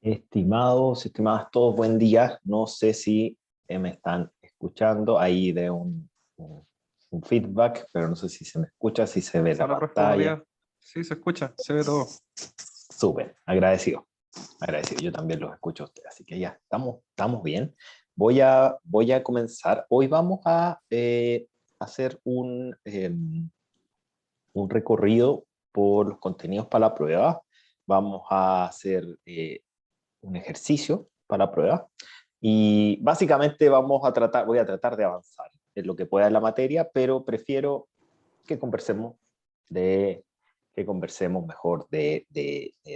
Estimados, estimadas todos, buen día. No sé si me están escuchando. Ahí de un feedback, pero no sé si se me escucha, si se ve la Hola, profe, buenos pantalla. días. Sí, se escucha, se ve todo. Súper, agradecido. Agradecido, yo también los escucho a ustedes, así que ya, estamos bien. Voy a comenzar. Hoy vamos a hacer un recorrido por los contenidos para la prueba. Vamos a hacer un ejercicio para la prueba y básicamente voy a tratar de avanzar en lo que pueda en la materia, pero prefiero que conversemos de que conversemos mejor de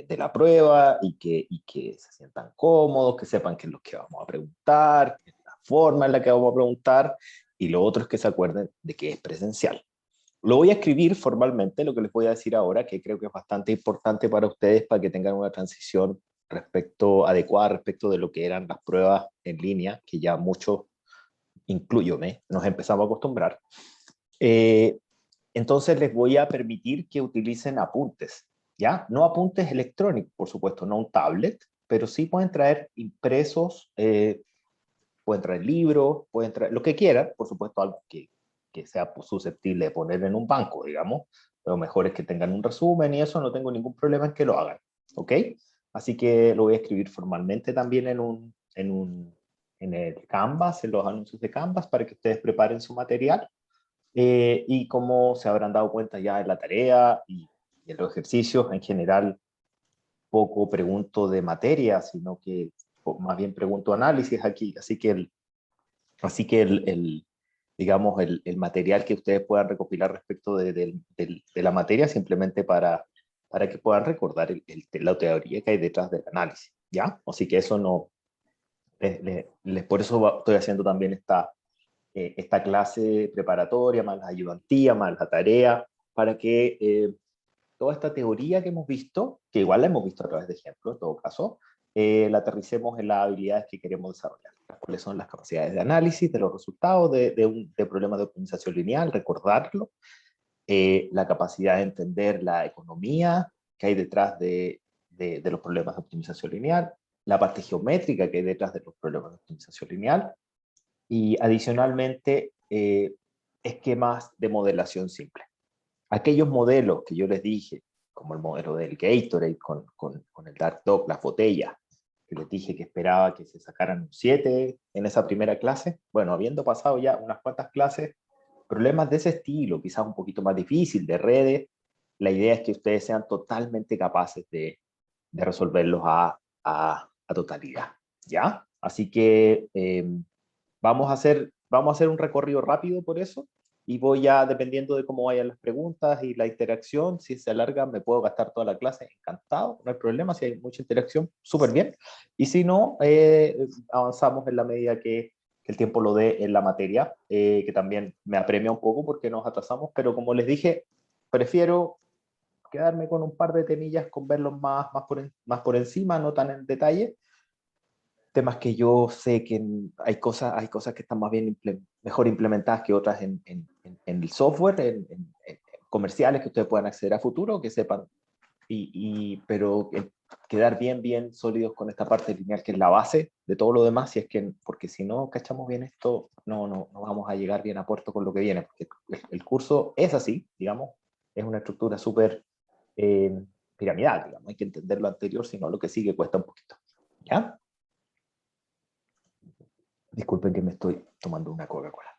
la prueba y que se sientan cómodos, que sepan qué es lo que vamos a preguntar, la forma en la que vamos a preguntar, y lo otro es que se acuerden de que es presencial. Lo voy a escribir formalmente, lo que les voy a decir ahora, que creo que es bastante importante para ustedes, para que tengan una transición adecuada respecto de lo que eran las pruebas en línea, que ya muchos, incluyome, nos empezamos a acostumbrar. Eh, entonces les voy a permitir que utilicen apuntes, ¿ya? No apuntes electrónicos, por supuesto, no un tablet, pero sí pueden traer impresos, pueden traer libros, pueden traer lo que quieran, por supuesto, algo que sea susceptible de poner en un banco, digamos. Lo mejor es que tengan un resumen y eso, no tengo ningún problema en que lo hagan, ¿ok? Así que lo voy a escribir formalmente también en el Canvas, en los anuncios de Canvas, para que ustedes preparen su material. Y como se habrán dado cuenta ya en la tarea y en los ejercicios, en general, poco pregunto de materia, sino que más bien pregunto análisis aquí. Así que digamos, el material que ustedes puedan recopilar respecto de la materia, simplemente para que puedan recordar la teoría que hay detrás del análisis, ¿ya? Así que eso no, por eso estoy haciendo también esta clase preparatoria, más la ayudantía, más la tarea, para que toda esta teoría que hemos visto, que igual la hemos visto a través de ejemplos, en todo caso, la aterricemos en las habilidades que queremos desarrollar. ¿Cuáles son las capacidades de análisis de los resultados de problemas de optimización lineal? Recordarlo. La capacidad de entender la economía que hay detrás de los problemas de optimización lineal, la parte geométrica que hay detrás de los problemas de optimización lineal, y adicionalmente esquemas de modelación simple. Aquellos modelos que yo les dije, como el modelo del Gatorade con el Dark Dog, las botellas, que les dije que esperaba que se sacaran un 7 en esa primera clase, bueno, habiendo pasado ya unas cuantas clases, problemas de ese estilo, quizás un poquito más difícil, de redes, la idea es que ustedes sean totalmente capaces de resolverlos a totalidad, ¿ya? Así que vamos a hacer un recorrido rápido por eso, y voy a, dependiendo de cómo vayan las preguntas y la interacción, si se alarga me puedo gastar toda la clase, encantado, no hay problema, si hay mucha interacción, súper bien, y si no, avanzamos en la medida que el tiempo lo dé en la materia, que también me apremia un poco porque nos atrasamos, pero como les dije, prefiero quedarme con un par de temillas, con verlos más por encima, no tan en detalle, temas que yo sé que hay cosas que están más bien mejor implementadas que otras en el software, en comerciales que ustedes puedan acceder a futuro, que sepan, pero quedar bien sólidos con esta parte lineal que es la base de todo lo demás, porque si no cachamos bien esto, no vamos a llegar bien a puerto con lo que viene, porque el curso es así, digamos, es una estructura súper piramidal, digamos, hay que entender lo anterior, si no lo que sigue cuesta un poquito, ¿ya? Disculpen que me estoy tomando una Coca-Cola.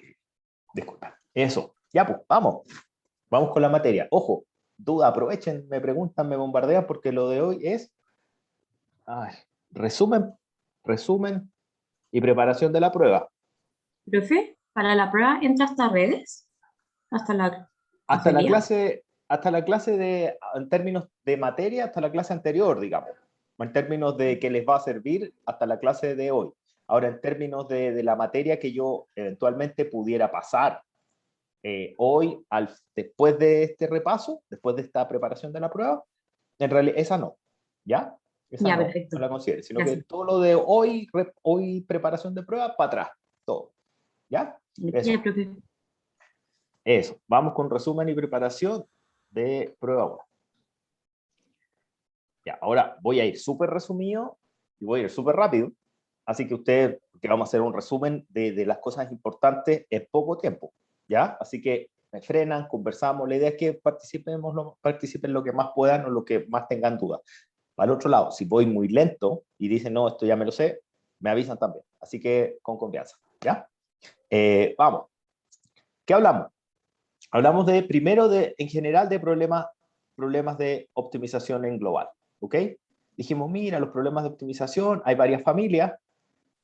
Disculpen. Eso. Ya, pues, vamos. Vamos con la materia. Ojo, duda, aprovechen, me preguntan, me bombardean, porque lo de hoy es ay, resumen, resumen y preparación de la prueba. Profe, para la prueba entra hasta redes, hasta la Hasta la cafetería. clase, en términos de materia, hasta la clase anterior, digamos. En términos de que les va a servir hasta la clase de hoy. Ahora, en términos de la materia que yo eventualmente pudiera pasar hoy, después de este repaso, después de esta preparación de la prueba, en realidad esa no, ¿ya? Esa Ya, no perfecto. la considero, sino que Gracias. todo lo de hoy preparación de prueba, para atrás, todo, ¿ya? Eso, Ya, profe. eso. Vamos con resumen y preparación de prueba 1. Ya, ahora voy a ir súper resumido y voy a ir súper rápido, así que que vamos a hacer un resumen de las cosas importantes en poco tiempo, ¿ya? Así que me frenan, conversamos, la idea es que participen lo que más puedan o lo que más tengan dudas. Al otro lado, si voy muy lento y dicen, no, esto ya me lo sé, me avisan también, así que con confianza, ¿ya? Vamos, ¿qué hablamos? Hablamos primero en general de problemas de optimización en global, ¿ok? Dijimos, mira, los problemas de optimización, hay varias familias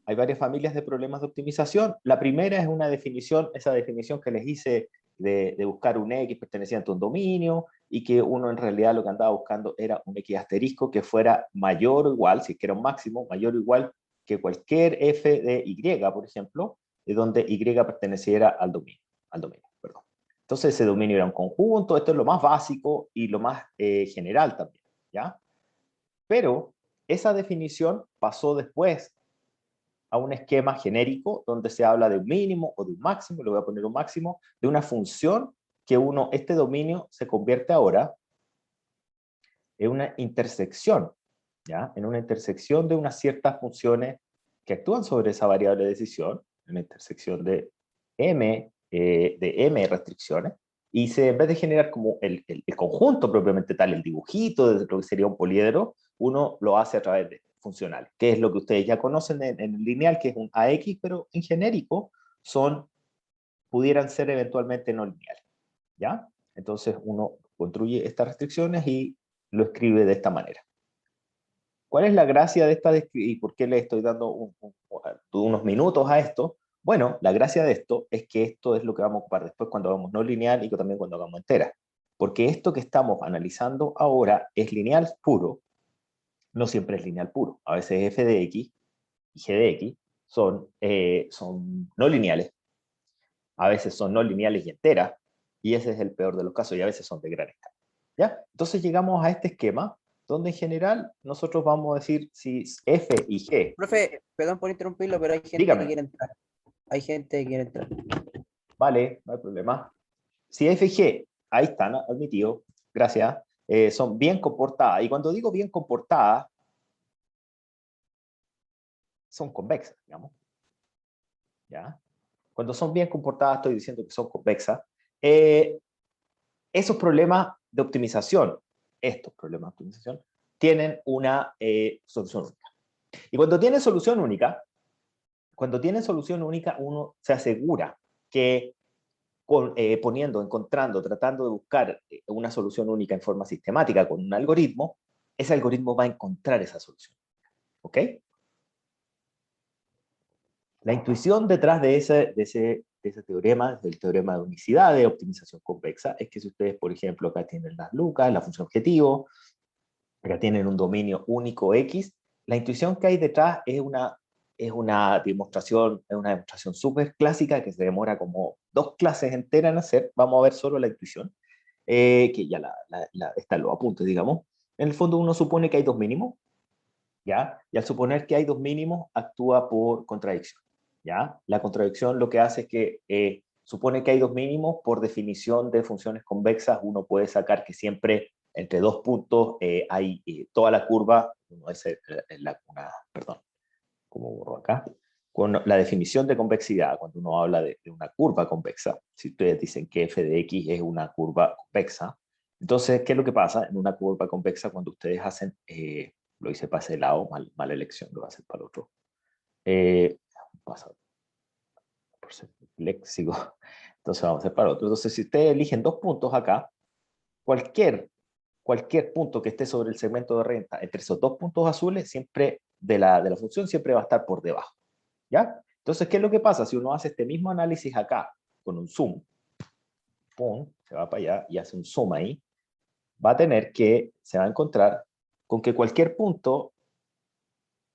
de problemas de optimización. La primera es una definición, esa definición que les hice de buscar un X perteneciente a un dominio, y que uno en realidad lo que andaba buscando era un X asterisco que fuera mayor o igual, si es que era un máximo, mayor o igual que cualquier F de Y, por ejemplo, de donde Y perteneciera al dominio, perdón. Entonces ese dominio era un conjunto, esto es lo más básico y lo más general también, ¿ya? Pero esa definición pasó después a un esquema genérico donde se habla de un mínimo o de un máximo, le voy a poner un máximo, de una función que este dominio se convierte ahora en una intersección, ¿ya? En una intersección de unas ciertas funciones que actúan sobre esa variable de decisión, en la intersección de m restricciones, y en vez de generar como el conjunto propiamente tal, el dibujito de lo que sería un poliedro, uno lo hace a través de funcionales, que es lo que ustedes ya conocen en el lineal, que es un AX, pero en genérico pudieran ser eventualmente no lineales, ¿ya? Entonces uno construye estas restricciones y lo escribe de esta manera. ¿Cuál es la gracia de esta y por qué le estoy dando unos minutos a esto? Bueno, la gracia de esto es que esto es lo que vamos a ocupar después cuando hagamos no lineal y también cuando hagamos entera. Porque esto que estamos analizando ahora es lineal puro, no siempre es lineal puro. A veces f de x y g de x son no lineales, a veces son no lineales y enteras, y ese es el peor de los casos, y a veces son de gran escala, ¿ya? Entonces llegamos a este esquema, donde en general nosotros vamos a decir si f y g... Profe, perdón por interrumpirlo, pero hay gente Dígame. que quiere entrar. Hay gente que quiere entrar. Vale, no hay problema. Si f y g, ahí están, admitido, gracias, son bien comportadas, y cuando digo bien comportadas, son convexas, digamos, ¿ya? Cuando son bien comportadas, estoy diciendo que son convexas. Esos problemas de optimización, tienen una solución única. Y cuando tienen solución única, uno se asegura que tratando de buscar una solución única en forma sistemática con un algoritmo, ese algoritmo va a encontrar esa solución. ¿Ok? La intuición detrás de ese teorema, del teorema de unicidad de optimización convexa, es que si ustedes, por ejemplo, acá tienen las lucas, la función objetivo, acá tienen un dominio único X, la intuición que hay detrás es una demostración súper clásica que se demora como 2 clases enteras en hacer. Vamos a ver solo la intuición, que ya está en los apuntes, digamos. En el fondo uno supone que hay 2 mínimos, ¿ya? Y al suponer que hay 2 mínimos, actúa por contradicción, ¿ya? La contradicción lo que hace es que supone que hay 2 mínimos, por definición de funciones convexas, uno puede sacar que siempre entre 2 puntos hay toda la curva, perdón, ¿cómo borro acá? Con la definición de convexidad, cuando uno habla de una curva convexa, si ustedes dicen que f de x es una curva convexa, entonces, ¿qué es lo que pasa en una curva convexa cuando ustedes hacen, lo hice para ese lado, mala elección, lo voy a hacer para el otro, pasa por ser léxico, entonces vamos a hacer para el otro. Entonces, si ustedes eligen 2 puntos acá, cualquier punto que esté sobre el segmento de renta, entre esos 2 puntos azules, siempre de la función, siempre va a estar por debajo, ¿ya? Entonces, ¿qué es lo que pasa? Si uno hace este mismo análisis acá, con un zoom, pum, se va para allá y hace un zoom ahí, se va a encontrar con que cualquier punto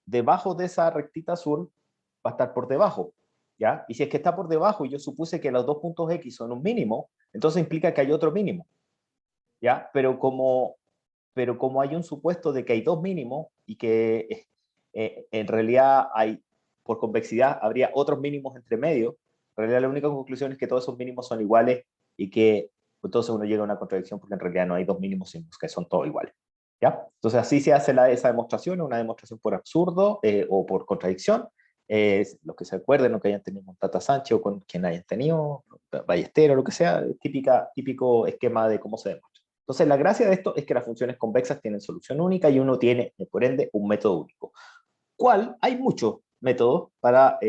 debajo de esa rectita azul va a estar por debajo, ¿ya? Y si es que está por debajo y yo supuse que los 2 puntos X son un mínimo, entonces implica que hay otro mínimo, ¿ya? Pero como hay un supuesto de que hay 2 mínimos y que en realidad por convexidad habría otros mínimos entre medio, en realidad la única conclusión es que todos esos mínimos son iguales y que entonces uno llega a una contradicción porque en realidad no hay 2 mínimos, sino que son todos iguales, ¿ya? Entonces así se hace esa demostración, una demostración por absurdo o por contradicción. Los que se acuerden o que hayan tenido con Tata Sánchez o con quien hayan tenido, Ballesteros, lo que sea, típico esquema de cómo se demuestra. Entonces la gracia de esto es que las funciones convexas tienen solución única y uno tiene, por ende, un método único. ¿Cuál? Hay muchos métodos para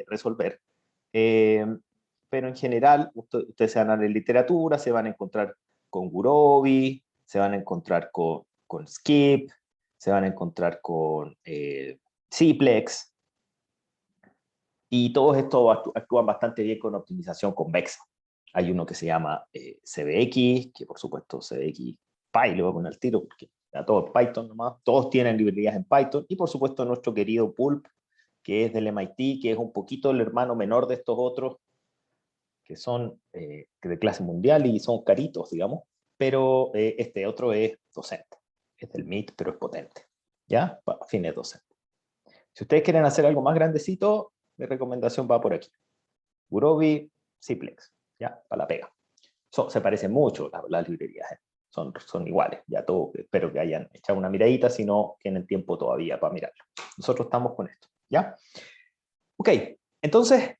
resolver. Pero en general, ustedes se van a la literatura, se van a encontrar con Gurobi, se van a encontrar con Skip, se van a encontrar con Cplex, y todos estos actúan bastante bien con optimización convexa. Hay uno que se llama CBX, que por supuesto CBX Py le voy a poner al tiro, porque a todos Python nomás, todos tienen librerías en Python, y por supuesto nuestro querido Pulp, que es del MIT, que es un poquito el hermano menor de estos otros, que son de clase mundial y son caritos, digamos, pero este otro es docente, es del MIT, pero es potente, ¿ya? Para fines docentes. Si ustedes quieren hacer algo más grandecito, mi recomendación va por aquí. Gurobi, Cplex, ¿ya? Para la pega. Se parecen mucho las librerías, son iguales, ya todo, espero que hayan echado una miradita, si no tienen tiempo todavía para mirarlo. Nosotros estamos con esto, ¿ya? Ok, entonces,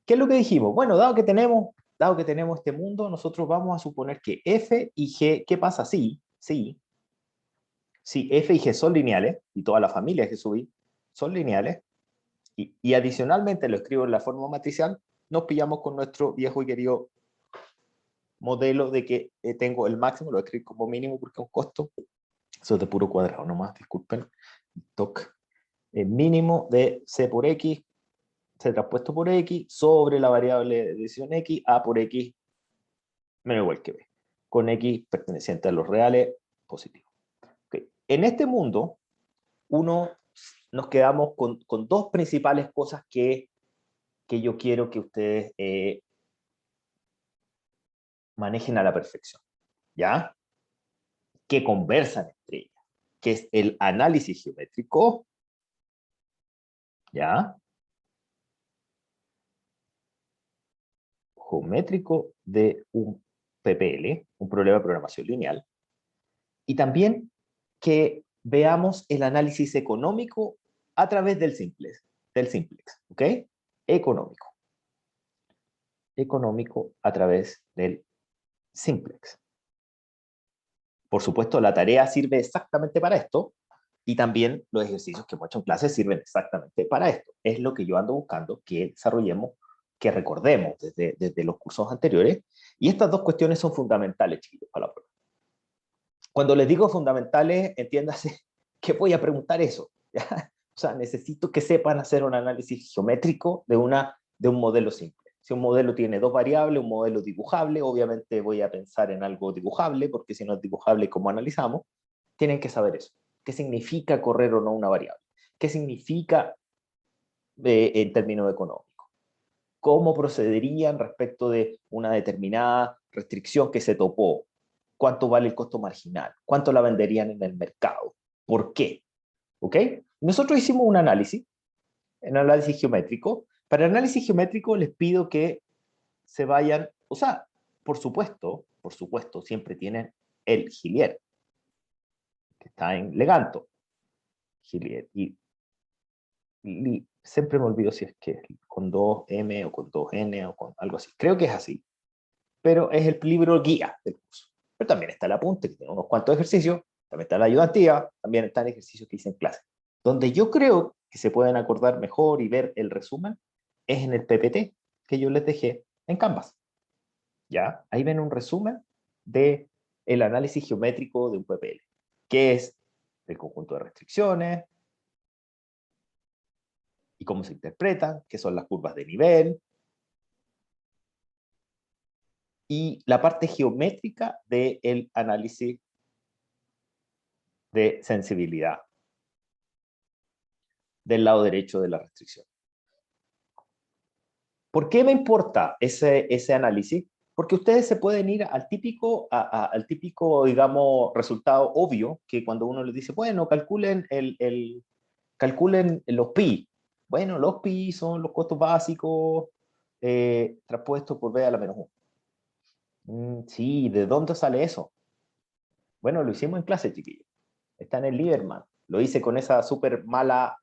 ¿qué es lo que dijimos? Bueno, dado que tenemos este mundo, nosotros vamos a suponer que f y g, ¿qué pasa? Si f y g son lineales, y toda la familia que subí son lineales, y adicionalmente lo escribo en la forma matricial, nos pillamos con nuestro viejo y querido modelo de que tengo el máximo, lo escribo como mínimo porque es un costo, eso es de puro cuadrado nomás, disculpen, toc, el mínimo de c por x, c traspuesto por x, sobre la variable de decisión x, a por x, menos igual que b, con x perteneciente a los reales, positivo. Okay. En este mundo, nos quedamos con dos principales cosas que yo quiero que ustedes manejen a la perfección, ¿ya? Que conversan entre ellas, que es el análisis geométrico, ¿ya? Geométrico de un PPL, un problema de programación lineal, y también que veamos el análisis económico a través del simplex, ¿ok? Económico a través del simplex. Por supuesto, la tarea sirve exactamente para esto, y también los ejercicios que hemos hecho en clase sirven exactamente para esto. Es lo que yo ando buscando que desarrollemos, que recordemos desde los cursos anteriores, y estas dos cuestiones son fundamentales, chicos, para la prueba. Cuando les digo fundamentales, entiéndase que voy a preguntar eso, ¿ya? O sea, necesito que sepan hacer un análisis geométrico de un modelo simple. Si un modelo tiene dos variables, un modelo dibujable, obviamente voy a pensar en algo dibujable, porque si no es dibujable, ¿cómo analizamos? Tienen que saber eso. ¿Qué significa correr o no una variable? ¿Qué significa en términos económicos? ¿Cómo procederían respecto de una determinada restricción que se topó? ¿Cuánto vale el costo marginal? ¿Cuánto la venderían en el mercado? ¿Por qué? ¿Ok? Nosotros hicimos un análisis geométrico. Para el análisis geométrico les pido que se vayan, o sea, por supuesto, siempre tienen el Gillier, que está en Leganto. Gillier. Y siempre me olvido si es que es con 2M o con 2N o con algo así. Creo que es así. Pero es el libro guía del curso. Pero también está el apunte, que tiene unos cuantos ejercicios, también está la ayudantía, también están ejercicios que hice en clase. Donde yo creo que se pueden acordar mejor y ver el resumen es en el PPT que yo les dejé en Canvas. ¿Ya? Ahí ven un resumen de el análisis geométrico de un PPL, que es el conjunto de restricciones y cómo se interpretan, qué son las curvas de nivel, y la parte geométrica del análisis de sensibilidad del lado derecho de la restricción. ¿Por qué me importa ese análisis? Porque ustedes se pueden ir al típico, digamos, resultado obvio, que cuando uno les dice, bueno, calculen los pi. Bueno, los pi son los costos básicos traspuestos por b a la menos 1. Sí, ¿de dónde sale eso? Bueno, lo hicimos en clase, chiquillos. Está en el Lieberman. Lo hice con esa súper mala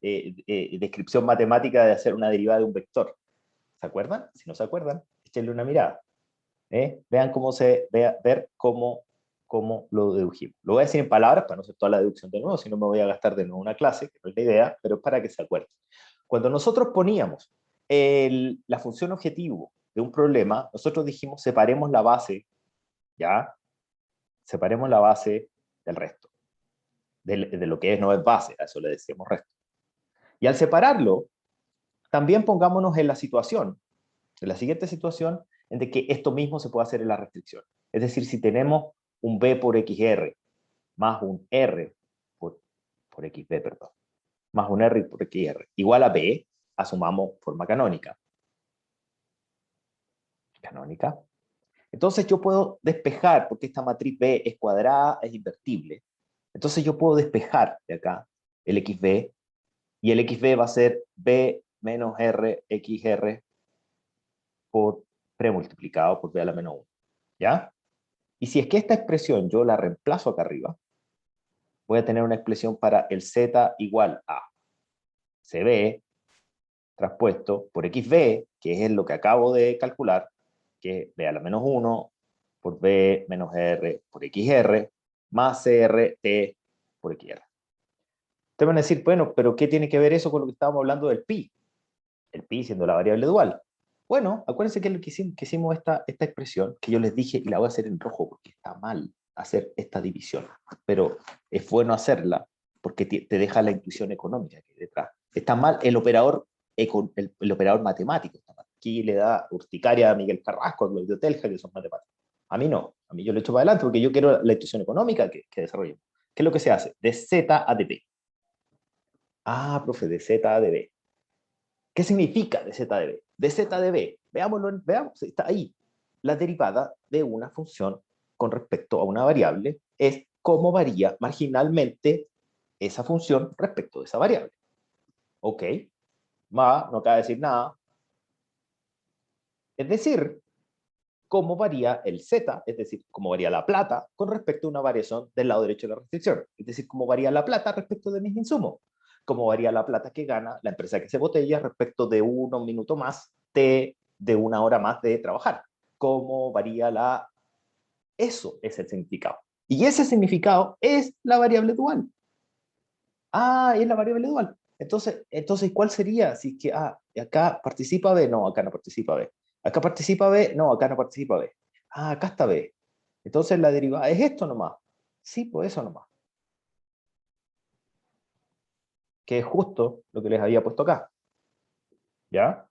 descripción matemática de hacer una derivada de un vector. ¿Se acuerdan? Si no se acuerdan, échenle una mirada. Vean ver cómo lo dedujimos. Lo voy a decir en palabras para no hacer toda la deducción de nuevo, si no me voy a gastar de nuevo una clase, que no es la idea, pero es para que se acuerden. Cuando nosotros poníamos la función objetivo de un problema, nosotros dijimos separemos la base, ¿ya? Separemos la base del resto. De lo que no es base, a eso le decimos resto. Y al separarlo, también pongámonos en la situación, en la siguiente situación, en de que esto mismo se puede hacer en la restricción. Es decir, si tenemos un b por xr más un r por xb, perdón, más un r por xr igual a b, asumamos forma canónica. Canónica. Entonces yo puedo despejar, porque esta matriz B es cuadrada, es invertible. Entonces yo puedo despejar de acá el xb, y el xb va a ser b menos r xr por premultiplicado por b a la menos 1. ¿Ya? Y si es que esta expresión yo la reemplazo acá arriba, voy a tener una expresión para el z igual a cb traspuesto por xb, que es lo que acabo de calcular, que es b a la menos 1 por b menos r por xr, más crt por xr. Ustedes van a decir, bueno, pero ¿qué tiene que ver eso con lo que estábamos hablando del pi? El pi siendo la variable dual. Bueno, acuérdense que hicimos esta expresión, que yo les dije, y la voy a hacer en rojo, porque está mal hacer esta división, pero es bueno hacerla, porque te deja la intuición económica que hay detrás. Está mal el operador, el operador matemático. Está mal. Aquí le da urticaria a Miguel Carrasco, a Claudio Telja, que son matemáticos. A mí no, a mí yo le echo para adelante, porque yo quiero la intuición económica que desarrollemos. ¿Qué es lo que se hace? De Z a de B. Ah, profe, de Z a de B. ¿Qué significa de Z de B? De Z de B, veámoslo, veamos, está ahí. La derivada de una función con respecto a una variable es cómo varía marginalmente esa función respecto de esa variable. Ok, no acaba de decir nada. Es decir, cómo varía el Z, es decir, cómo varía la plata con respecto a una variación del lado derecho de la restricción. Es decir, cómo varía la plata respecto de mis insumos. Cómo varía la plata que gana la empresa que se botella respecto de un minuto más de una hora más de trabajar. Cómo varía la... Eso es el significado. Y ese significado es la variable dual. Ah, es la variable dual. Entonces ¿cuál sería? Si es que, acá participa B, no, acá no participa B. Acá participa B, no, acá no participa B. Ah, acá está B. Entonces la derivada es esto nomás. Sí, pues eso nomás. Que es justo lo que les había puesto acá. ¿Ya?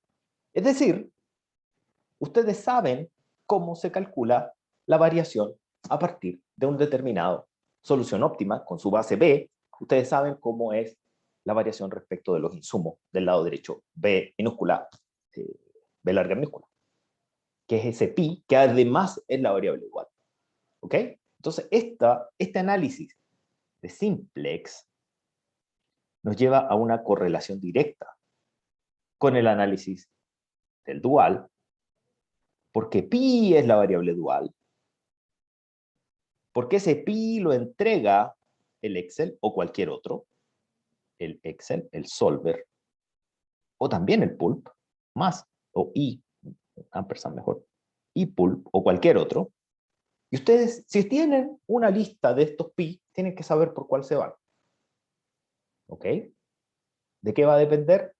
Es decir, ustedes saben cómo se calcula la variación a partir de un determinado solución óptima con su base B. Ustedes saben cómo es la variación respecto de los insumos del lado derecho, B minúscula, B larga minúscula, que es ese pi, que además es la variable igual. ¿Ok? Entonces, este análisis de simplex nos lleva a una correlación directa con el análisis del dual, porque pi es la variable dual, porque ese pi lo entrega el Excel o cualquier otro, el Excel, el Solver, o también el Pulp, más, o i, ampersand mejor, y Pulp, o cualquier otro. Y ustedes, si tienen una lista de estos pi, tienen que saber por cuál se van. ¿Ok? ¿De qué va a depender?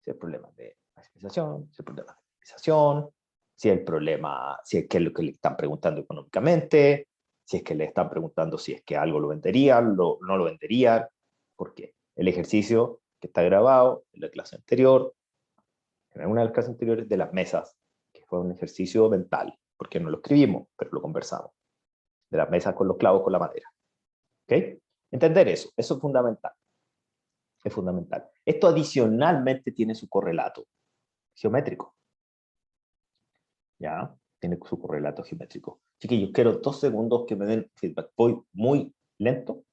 Si el problema de maximización, si el problema de optimización, si el problema, si es que es lo que le están preguntando económicamente, si es que le están preguntando si es que algo lo venderían, no lo venderían. ¿Por qué? El ejercicio que está grabado en la clase anterior, en una de las clases anteriores de las mesas, que fue un ejercicio mental, porque no lo escribimos, pero lo conversamos, de las mesas con los clavos, con la madera. ¿Ok? Entender eso es fundamental. Es fundamental. Esto adicionalmente tiene su correlato geométrico. ¿Ya? Tiene su correlato geométrico. Chiquillos, quiero 2 segundos que me den feedback. ¿Voy muy lento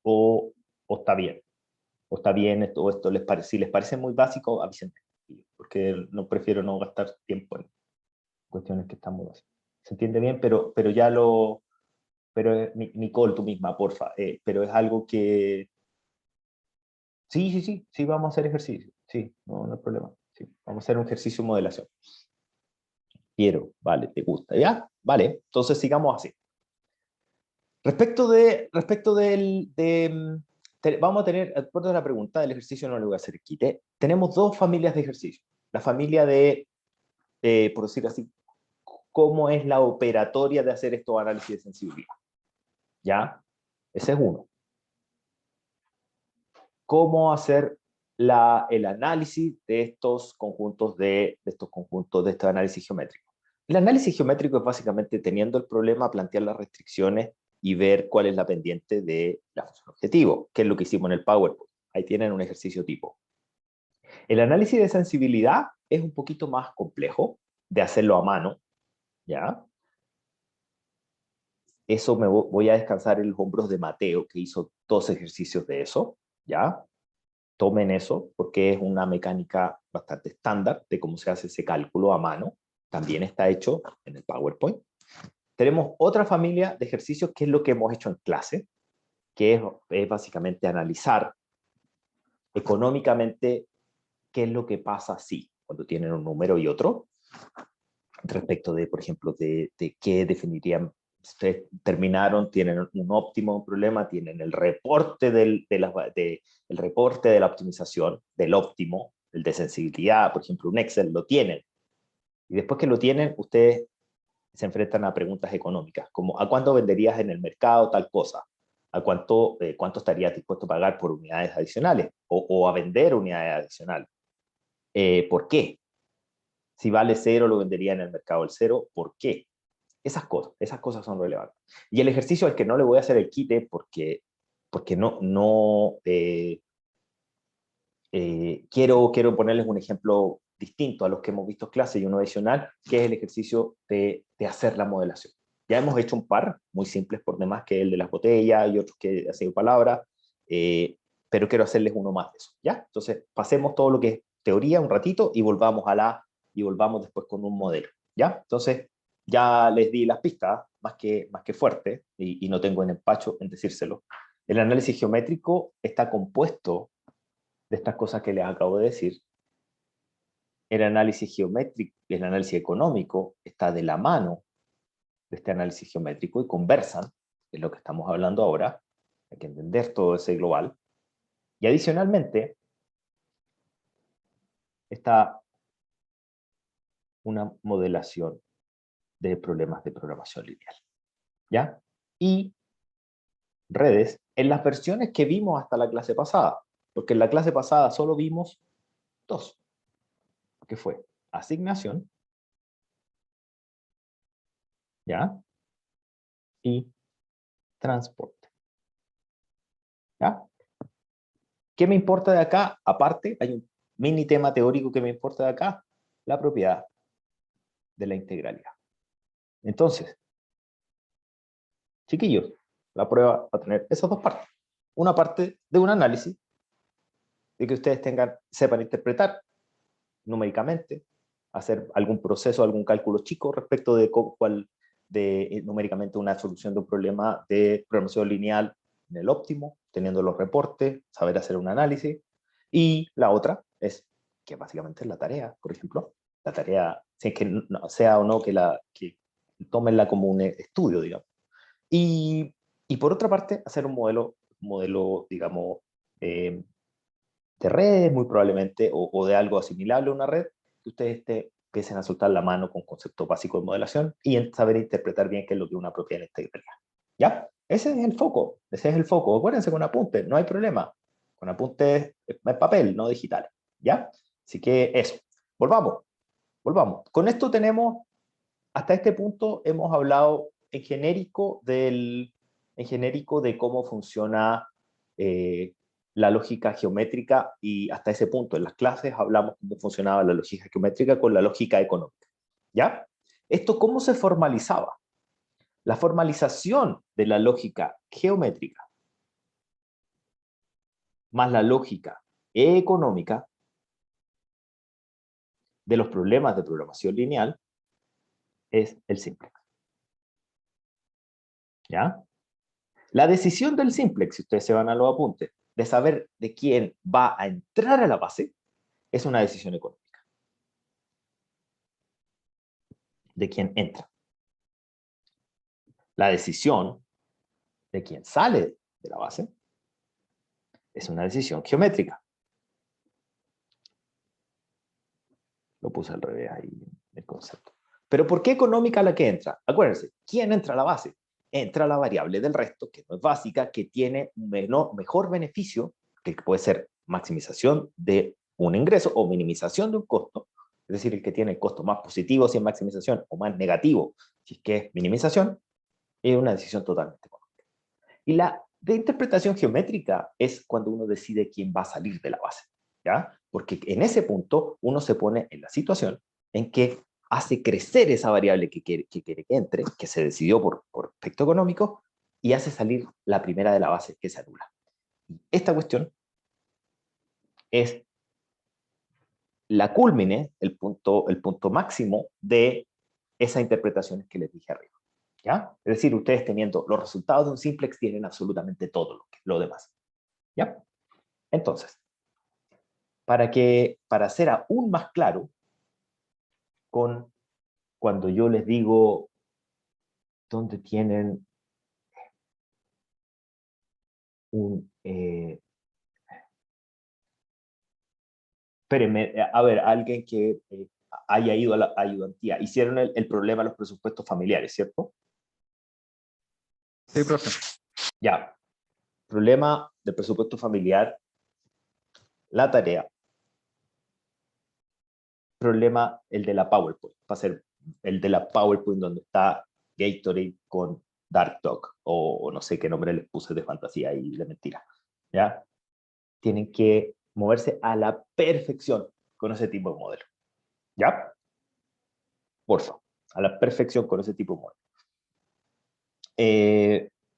o está bien? ¿O está bien esto les parece? Si les parece muy básico, avísenme. Porque no prefiero no gastar tiempo en cuestiones que están muy básicas. Se entiende bien, pero ya lo pero Nicole, tú misma, porfa, pero es algo que... Sí, vamos a hacer ejercicio, sí, no hay problema, sí, vamos a hacer un ejercicio de modelación. Quiero, vale, te gusta, ¿ya? Vale, entonces sigamos así. Respecto vamos a tener, después de la pregunta del ejercicio no le voy a hacer quite, tenemos dos familias de ejercicio. La familia de, por decir así, cómo es la operatoria de hacer estos análisis de sensibilidad. ¿Ya? Ese es uno. Cómo hacer el análisis de estos conjuntos de este análisis geométrico. El análisis geométrico es básicamente teniendo el problema, plantear las restricciones y ver cuál es la pendiente de la función objetivo, que es lo que hicimos en el PowerPoint. Ahí tienen un ejercicio tipo. El análisis de sensibilidad es un poquito más complejo de hacerlo a mano, ¿ya? Eso voy a descansar en los hombros de Mateo, que hizo 2 ejercicios de eso, ¿ya? Tomen eso, porque es una mecánica bastante estándar de cómo se hace ese cálculo a mano. También está hecho en el PowerPoint. Tenemos otra familia de ejercicios que es lo que hemos hecho en clase, que es básicamente analizar económicamente qué es lo que pasa si, cuando tienen un número y otro, respecto de, por ejemplo, de qué definirían, ustedes terminaron, tienen un óptimo, un problema, tienen el reporte el reporte de la optimización, del óptimo, el de sensibilidad, por ejemplo, un Excel, lo tienen. Y después que lo tienen, ustedes se enfrentan a preguntas económicas, como ¿a cuánto venderías en el mercado tal cosa? ¿A cuánto estarías dispuesto a pagar por unidades adicionales? O a vender unidades adicionales. ¿Por qué? Si vale cero, lo vendería en el mercado el cero. ¿Por qué? Esas cosas son relevantes. Y el ejercicio al que no le voy a hacer el quite porque quiero ponerles un ejemplo distinto a los que hemos visto en clase y uno adicional, que es el ejercicio de hacer la modelación. Ya hemos hecho un par muy simples por demás, que es el de las botellas y otros que ha sido palabra, pero quiero hacerles uno más de eso, ¿ya? Entonces, pasemos todo lo que es teoría un ratito y volvamos después con un modelo, ¿ya? Entonces, ya les di las pistas, más que fuerte, y no tengo en empacho en decírselo. El análisis geométrico está compuesto de estas cosas que les acabo de decir. El análisis geométrico y el análisis económico está de la mano de este análisis geométrico y conversan, que es lo que estamos hablando ahora. Hay que entender todo ese global. Y adicionalmente, está una modelación de problemas de programación lineal. ¿Ya? Y redes en las versiones que vimos hasta la clase pasada, porque en la clase pasada solo vimos 2, que fue asignación, ¿ya? Y transporte. ¿Ya? ¿Qué me importa de acá? Aparte, hay un mini tema teórico que me importa de acá, la propiedad de la integralidad. Entonces, chiquillos, la prueba va a tener esas dos partes. Una parte de un análisis, de que ustedes sepan interpretar numéricamente, hacer algún proceso, algún cálculo chico respecto de numéricamente una solución de un problema de programación lineal en el óptimo, teniendo los reportes, saber hacer un análisis. Y la otra es, que básicamente es la tarea, por ejemplo, la tarea, si es que sea o no que tómenla como un estudio, digamos. Y por otra parte, hacer un modelo digamos, de redes, muy probablemente, o de algo asimilable a una red, que ustedes empiecen a soltar la mano con conceptos básicos de modelación y saber interpretar bien qué es lo que es una propiedad de integralidad. ¿Ya? Ese es el foco, Acuérdense con apuntes, no hay problema. Con apuntes es papel, no digital. ¿Ya? Así que eso. Volvamos. Con esto hasta este punto hemos hablado en genérico de cómo funciona la lógica geométrica, y hasta ese punto en las clases hablamos cómo funcionaba la lógica geométrica con la lógica económica. ¿Ya? ¿Esto cómo se formalizaba? La formalización de la lógica geométrica más la lógica económica de los problemas de programación lineal es el simplex. ¿Ya? La decisión del simplex, si ustedes se van a los apuntes, de saber de quién va a entrar a la base, es una decisión económica. De quién entra. La decisión de quién sale de la base es una decisión geométrica. Lo puse al revés ahí el concepto. Pero ¿por qué económica la que entra? Acuérdense, ¿quién entra a la base? Entra la variable del resto, que no es básica, que tiene mejor beneficio, que puede ser maximización de un ingreso o minimización de un costo, es decir, el que tiene el costo más positivo si es maximización o más negativo si es que es minimización, es una decisión totalmente económica. Y la de interpretación geométrica es cuando uno decide quién va a salir de la base, ¿ya? Porque en ese punto uno se pone en la situación en que hace crecer esa variable que quiere que entre, que se decidió por efecto económico, y hace salir la primera de la base que se anula. Esta cuestión es la cúlmine, el punto máximo de esas interpretaciones que les dije arriba. ¿Ya? Es decir, ustedes teniendo los resultados de un simplex tienen absolutamente todo lo demás. ¿Ya? Entonces, para ser aún más claro, cuando yo les digo dónde tienen un... espérenme, a ver, alguien que haya ido a la ayudantía, hicieron el problema de los presupuestos familiares, ¿cierto? Sí, profe. Ya, problema del presupuesto familiar, la tarea, problema el de la PowerPoint, va a ser el de la PowerPoint donde está Gatorade con Dark Dog, o no sé qué nombre les puse de fantasía y de mentira, ¿ya? Tienen que moverse a la perfección con ese tipo de modelo, ¿ya? Porfa, a la perfección con ese tipo de modelo.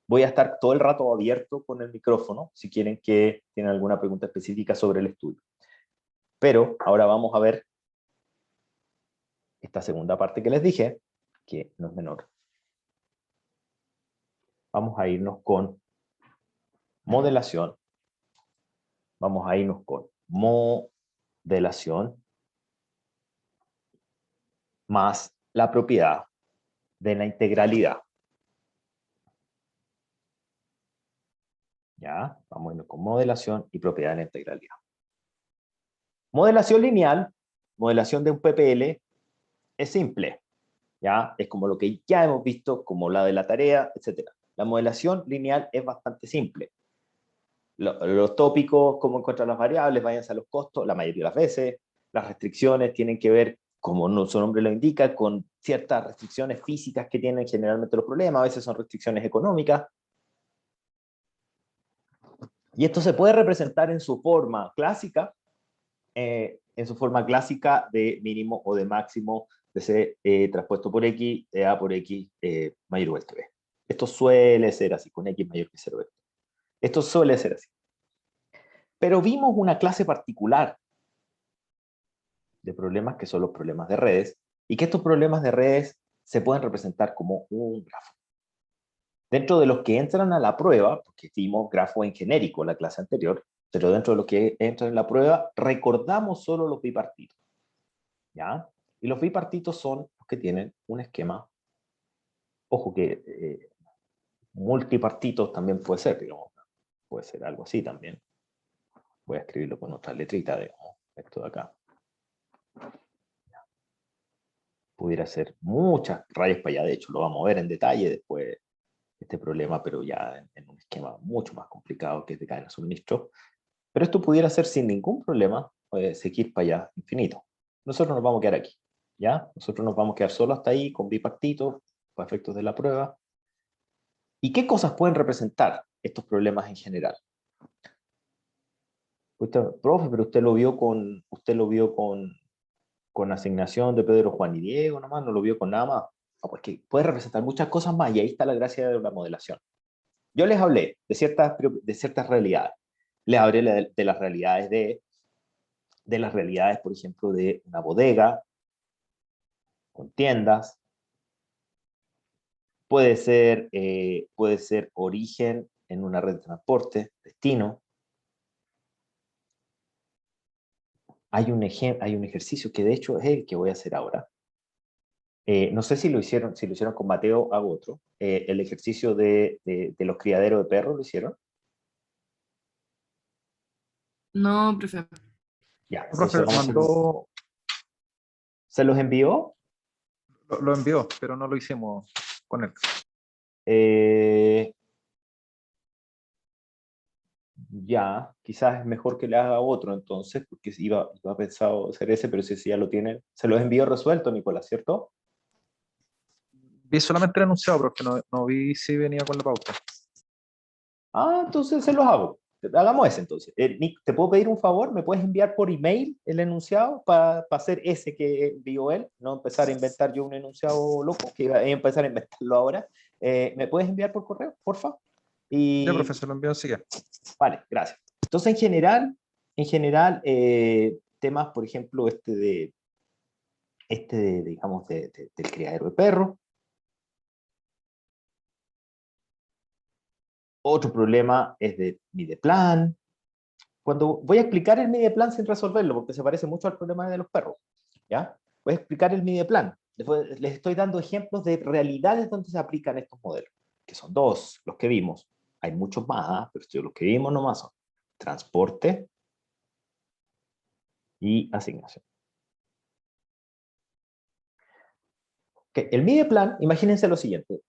Voy a estar todo el rato abierto con el micrófono, si quieren que tienen alguna pregunta específica sobre el estudio. Pero ahora vamos a ver esta segunda parte que les dije, que no es menor. Vamos a irnos con modelación. Vamos a irnos con modelación más la propiedad de la integralidad. ¿Ya? Vamos a irnos con modelación y propiedad de la integralidad. Modelación lineal, modelación de un PPL, es simple. ¿Ya? Es como lo que ya hemos visto, como la de la tarea, etc. La modelación lineal es bastante simple. Los tópicos, cómo encontrar las variables, váyanse a los costos, la mayoría de las veces. Las restricciones tienen que ver, como su nombre lo indica, con ciertas restricciones físicas que tienen generalmente los problemas, a veces son restricciones económicas. Y esto se puede representar en su forma clásica, de mínimo o de máximo de C traspuesto por X, de A por X mayor o igual que B. Esto suele ser así, con X mayor que 0. Esto suele ser así. Pero vimos una clase particular de problemas que son los problemas de redes, y que estos problemas de redes se pueden representar como un grafo. Dentro de los que entran a la prueba, porque vimos grafo en genérico en la clase anterior, pero dentro de los que entran en la prueba, recordamos solo los bipartitos. ¿Ya? Y los bipartitos son los que tienen un esquema, ojo que multipartitos también puede ser, digamos, puede ser algo así también. Voy a escribirlo con otra letrita, digamos, esto de acá. Pudiera ser muchas rayas para allá, de hecho lo vamos a ver en detalle después este problema, pero ya en un esquema mucho más complicado que es de cadena de suministro. Pero esto pudiera ser sin ningún problema, seguir para allá infinito. Nosotros nos vamos a quedar aquí, ¿ya? Nosotros nos vamos a quedar solo hasta ahí con bipartitos, para efectos de la prueba. ¿Y qué cosas pueden representar estos problemas en general? Usted, profe, pero usted lo vio con asignación de Pedro, Juan y Diego nomás, no lo vio con nada más. No, porque puede representar muchas cosas más y ahí está la gracia de la modelación. Yo les hablé de ciertas realidades. Les hablé de las realidades de las realidades, por ejemplo, de una bodega con tiendas, Puede ser origen en una red de transporte, destino. Hay un ejercicio que de hecho es el que voy a hacer ahora. No sé si lo hicieron con Mateo, hago otro. El ejercicio de los criaderos de perros, ¿lo hicieron? No, profe. Ya, El profe entonces vamos a hacerlo. mandó, ¿Se los envió? lo envió, pero no lo hicimos con él. Eh, ya, quizás es mejor que le haga otro entonces, porque iba pensado hacer ese, pero si ya lo tienen. Se los envió resuelto, Nicolás, ¿cierto? Vi solamente el enunciado, pero es que no vi si venía con la pauta. Ah, entonces se los hago. Hagamos ese entonces. Nick, ¿te puedo pedir un favor? ¿Me puedes enviar por email el enunciado para hacer ese que envió él? No empezar a inventar yo un enunciado loco, que iba a empezar a inventarlo ahora. ¿Me puedes enviar por correo, porfa? Ya, Y profe, se lo envió enseguida. vale, gracias. Entonces, en general, temas, por ejemplo, digamos, del criadero de perros. Otro problema es de Mideplan. Cuando voy a explicar el Mideplan sin resolverlo, porque se parece mucho al problema de los perros, ¿ya? Voy a explicar el Mideplan. Les estoy dando ejemplos de realidades donde se aplican estos modelos, que son dos, los que vimos. Hay muchos más, pero los que vimos nomás son transporte y asignación. Okay. El Mideplan, imagínense lo siguiente,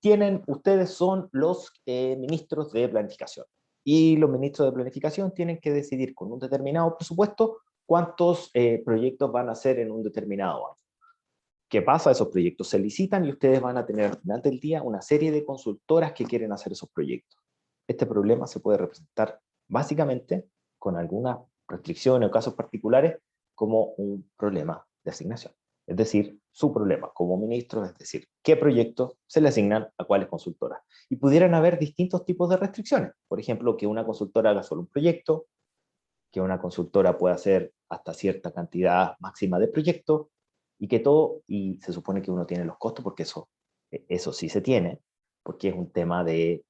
ustedes son los ministros de planificación, y los ministros de planificación tienen que decidir con un determinado presupuesto cuántos proyectos van a hacer en un determinado año. ¿Qué pasa? Esos proyectos se licitan y ustedes van a tener al final del día una serie de consultoras que quieren hacer esos proyectos. Este problema se puede representar básicamente con algunas restricciones o casos particulares como un problema de asignación. Es decir, su problema como ministro, es decir, qué proyectos se le asignan a cuáles consultoras. Y pudieran haber distintos tipos de restricciones. Por ejemplo, que una consultora haga solo un proyecto, que una consultora pueda hacer hasta cierta cantidad máxima de proyectos, y se supone que uno tiene los costos, porque eso sí se tiene, porque es un tema eh,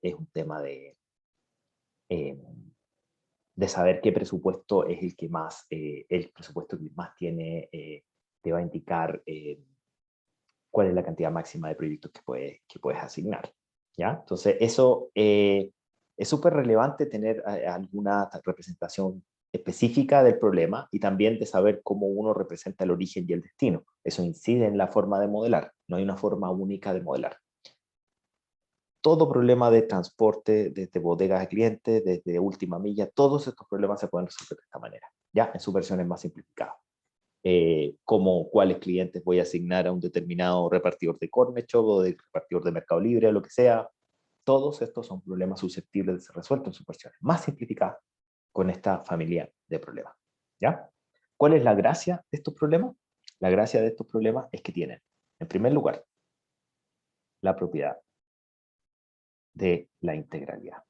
de saber qué presupuesto es el presupuesto que más tiene, te va a indicar cuál es la cantidad máxima de proyectos que puedes asignar, ¿ya? Entonces, eso es súper relevante tener alguna representación específica del problema y también de saber cómo uno representa el origen y el destino. Eso incide en la forma de modelar, no hay una forma única de modelar. Todo problema de transporte, desde bodegas a clientes, desde última milla, todos estos problemas se pueden resolver de esta manera, ya en sus versiones más simplificadas. Como cuáles clientes voy a asignar a un determinado repartidor de Corner Shop o de repartidor de Mercado Libre o lo que sea. Todos estos son problemas susceptibles de ser resueltos en sus versiones más simplificadas con esta familia de problemas, ¿ya? ¿Cuál es la gracia de estos problemas? La gracia de estos problemas es que tienen, en primer lugar, la propiedad de la integralidad.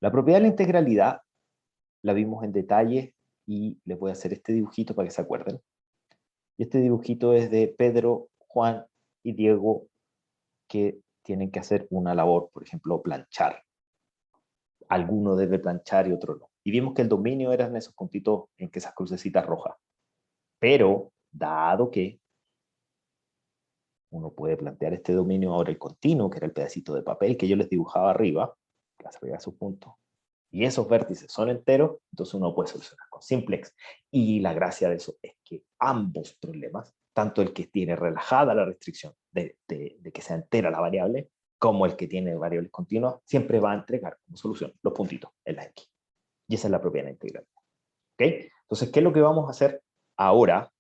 La propiedad de la integralidad la vimos en detalle y les voy a hacer este dibujito para que se acuerden. Y este dibujito es de Pedro, Juan y Diego, que tienen que hacer una labor, por ejemplo, planchar. Alguno debe planchar y otro no. Y vimos que el dominio eran esos puntitos en que esas crucecitas rojas. Pero, dado que uno puede plantear este dominio ahora el continuo, que era el pedacito de papel que yo les dibujaba arriba, que hace sus puntos, y esos vértices son enteros, entonces uno puede solucionar con simplex. Y la gracia de eso es que ambos problemas, tanto el que tiene relajada la restricción de que sea entera la variable, como el que tiene variables continuas, siempre va a entregar como solución los puntitos en la X. Y esa es la propiedad integral. ¿Ok? Entonces, ¿qué es lo que vamos a hacer ahora?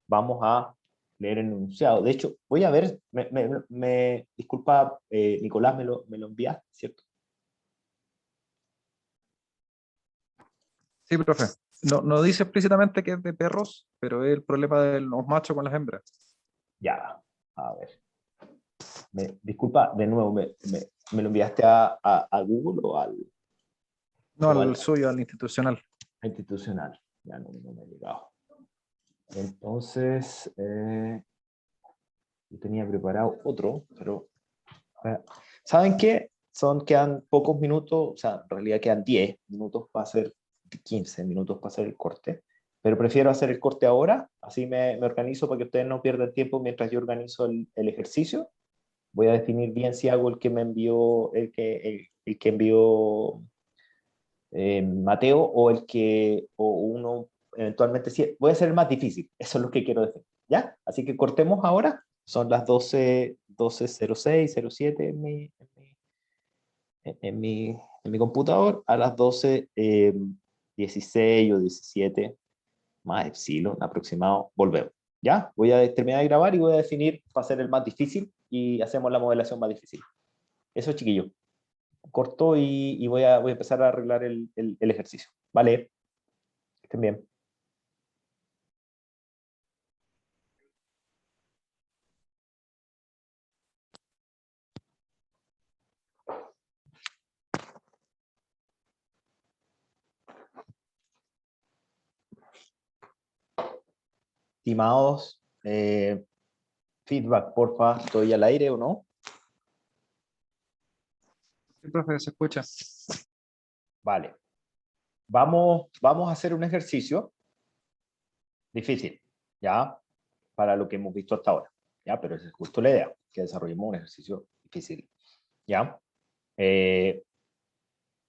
Vamos a leer el enunciado. De hecho, voy a ver, disculpa, Nicolás, me lo enviaste, ¿cierto? Sí, profe. No dice explícitamente que es de perros, pero es el problema de los machos con las hembras. Ya, a ver. Disculpa, de nuevo, ¿me lo enviaste a Google No, o al suyo, al institucional. a institucional? Ya no me ha llegado. Entonces, yo tenía preparado otro, pero ¿Saben qué? Quedan pocos minutos, o sea, en realidad quedan 10 minutos para hacer, 15 minutos para hacer el corte, pero prefiero hacer el corte ahora, así me organizo para que ustedes no pierdan tiempo mientras yo organizo el ejercicio. Voy a definir bien si hago el que me envió, el que envió Mateo o uno eventualmente sí. Voy a hacer el más difícil, eso es lo que quiero decir. ¿Ya? Así que cortemos ahora. Son las 12:06, 07 en mi computador. A las 12:16 o 17, más epsilon aproximado, volvemos. ¿Ya? Voy a terminar de grabar y voy a definir para hacer el más difícil y hacemos la modelación más difícil. Eso, chiquillo. Corto y voy a empezar a arreglar el ejercicio. Vale, que estén bien. Estimados, feedback, porfa, ¿estoy al aire o no? Sí, profe, se escucha. Vale. Vamos a hacer un ejercicio difícil, ¿ya? Para lo que hemos visto hasta ahora, ¿ya? Pero esa es justo la idea, que desarrollemos un ejercicio difícil, ¿ya?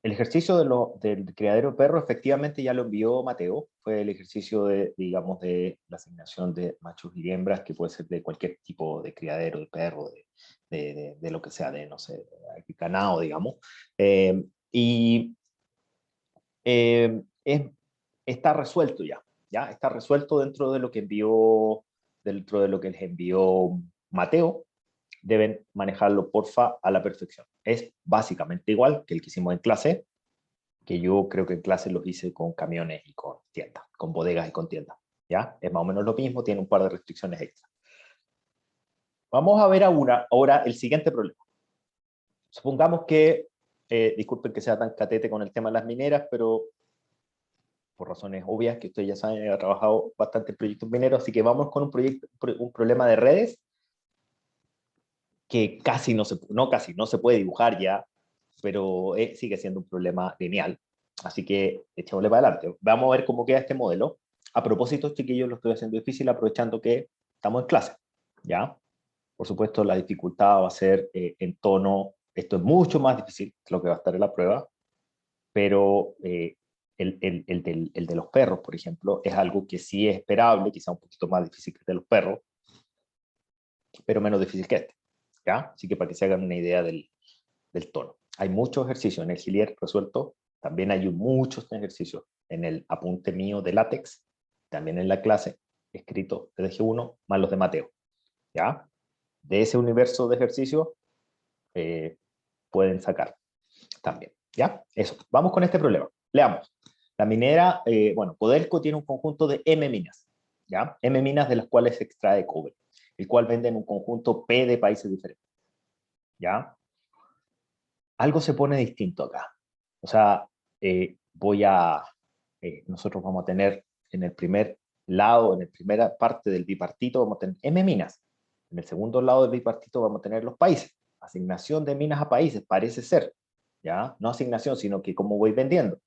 El ejercicio del criadero de perro efectivamente ya lo envió Mateo, fue el ejercicio digamos, de la asignación de machos y hembras, que puede ser de cualquier tipo de criadero de perro, de lo que sea, de, no sé, de ganado, digamos. Y está resuelto ya está resuelto dentro de lo que les envió Mateo. Deben manejarlo, porfa, a la perfección. Es básicamente igual que el que hicimos en clase, que yo creo que en clase los hice con camiones y con tiendas, con bodegas y con tiendas, ¿ya? Es más o menos lo mismo, tiene un par de restricciones extra. Vamos a ver ahora el siguiente problema. Supongamos que, disculpen que sea tan catete con el tema de las mineras, pero por razones obvias, que ustedes ya saben, he trabajado bastante en proyectos mineros, así que vamos con un problema de redes que no se puede dibujar ya, pero sigue siendo un problema lineal. Así que echémosle para adelante. Vamos a ver cómo queda este modelo. A propósito, chiquillos, lo estoy haciendo difícil aprovechando que estamos en clase, ¿ya? Por supuesto, la dificultad va a ser en tono, esto es mucho más difícil que lo que va a estar en la prueba, pero el de los perros, por ejemplo, es algo que sí es esperable, quizá un poquito más difícil que el de los perros, pero menos difícil que este, ¿ya? Así que para que se hagan una idea del tono. Hay muchos ejercicios en el Gilier resuelto, también hay muchos ejercicios en el apunte mío de látex, también en la clase, escrito de G1, más los de Mateo, ¿ya? De ese universo de ejercicios pueden sacar también, ¿ya? Eso, vamos con este problema. Leamos. La minera, bueno, Codelco tiene un conjunto de M minas, ¿ya? M minas de las cuales se extrae cobre, el cual vende en un conjunto P de países diferentes, ¿ya? Algo se pone distinto acá. O sea, nosotros vamos a tener en el primer lado, en la primera parte del bipartito, vamos a tener M minas. En el segundo lado del bipartito vamos a tener los países. Asignación de minas a países, parece ser. ¿Ya? No asignación, sino que como voy vendiendo.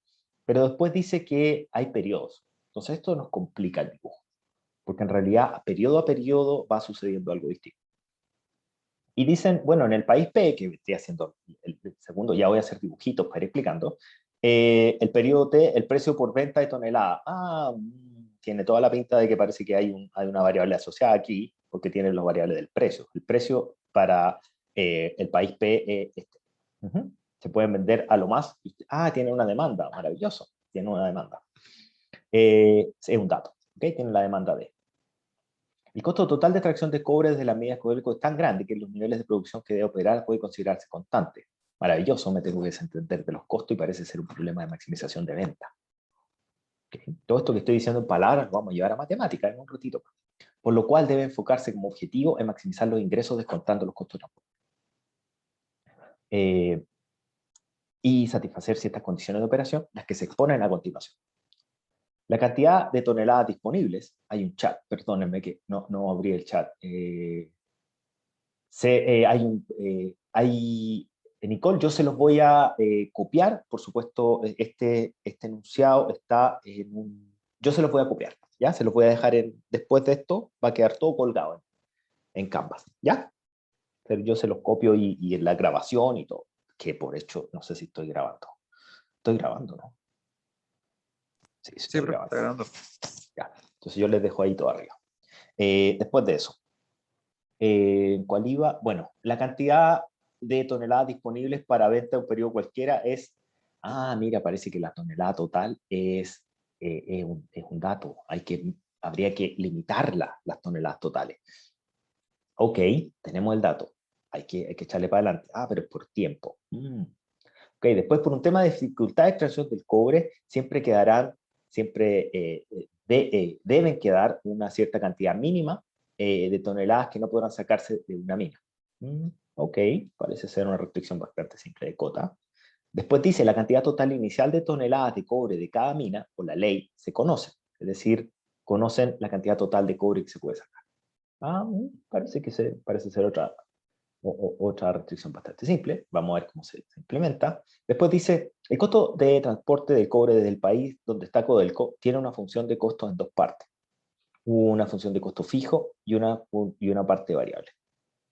Pero después dice que hay periodos. Entonces esto nos complica el dibujo. Porque en realidad, periodo a periodo, va sucediendo algo distinto. Y dicen, bueno, en el país P, que estoy haciendo el segundo, ya voy a hacer dibujitos para ir explicando, el periodo T, el precio por venta de tonelada. Tiene toda la pinta de que parece que hay una variable asociada aquí, porque tiene las variables del precio. El precio para el país P es este. Se pueden vender a lo más. Tiene una demanda, maravilloso. Tiene una demanda. Es un dato, ¿ok? Tiene la demanda de. El costo total de extracción de cobre desde las minas de Codelco es tan grande que los niveles de producción que debe operar puede considerarse constante. Maravilloso, me tengo que desentender de los costos y parece ser un problema de maximización de venta. ¿Okay? Todo esto que estoy diciendo en palabras lo vamos a llevar a matemáticas en un ratito. Por lo cual debe enfocarse como objetivo en maximizar los ingresos descontando los costos de transporte. Y satisfacer ciertas condiciones de operación, las que se exponen a continuación. La cantidad de toneladas disponibles, hay un chat, perdónenme que no abrí el chat. Nicole, yo se los voy a copiar, por supuesto, este enunciado está yo se los voy a copiar, ¿ya? Se los voy a dejar después de esto, va a quedar todo colgado en Canvas, ¿ya? Pero yo se los copio y en la grabación y todo, que por hecho, no sé si estoy grabando. Estoy grabando, ¿no? Sí, Sí, estoy profe, está grabando. grabando. Ya. Entonces yo les dejo ahí todo arriba. Después de eso, ¿cuál iba? Bueno, la cantidad de toneladas disponibles para venta en un periodo cualquiera es, mira, parece que la tonelada total es un dato, habría que limitarla, las toneladas totales. Ok, tenemos el dato, hay que echarle para adelante. Pero es por tiempo. Ok, después por un tema de dificultad de extracción del cobre, siempre deben quedar una cierta cantidad mínima de toneladas que no podrán sacarse de una mina. Ok, parece ser una restricción bastante simple de cota. Después dice, la cantidad total inicial de toneladas de cobre de cada mina, o la ley, se conoce. Es decir, conocen la cantidad total de cobre que se puede sacar. Parece ser otra restricción bastante simple. Vamos a ver cómo se implementa. Después dice, el costo de transporte del cobre desde el país donde está Codelco tiene una función de costo en dos partes. Una función de costo fijo y una parte variable.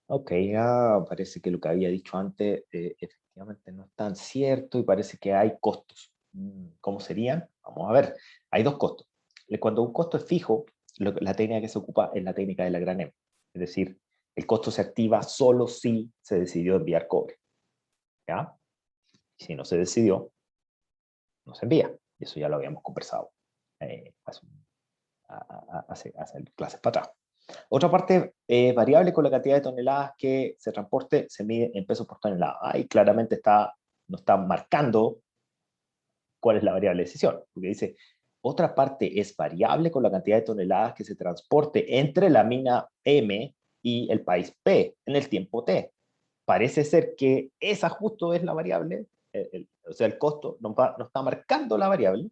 Ok, parece que lo que había dicho antes efectivamente no es tan cierto y parece que hay costos. ¿Cómo serían? Vamos a ver. Hay dos costos. Cuando un costo es fijo, la técnica que se ocupa es la técnica de la gran M. Es decir, el costo se activa solo si se decidió enviar cobre. ¿Ya? Si no se decidió, no se envía. Y eso ya lo habíamos conversado hace clases para atrás. Otra parte variable con la cantidad de toneladas que se transporte se mide en pesos por tonelada. Ahí claramente nos está marcando cuál es la variable de decisión. Porque dice, otra parte es variable con la cantidad de toneladas que se transporte entre la mina M y el país P en el tiempo T. Parece ser que esa justo es la variable, o sea, el costo nos está marcando la variable,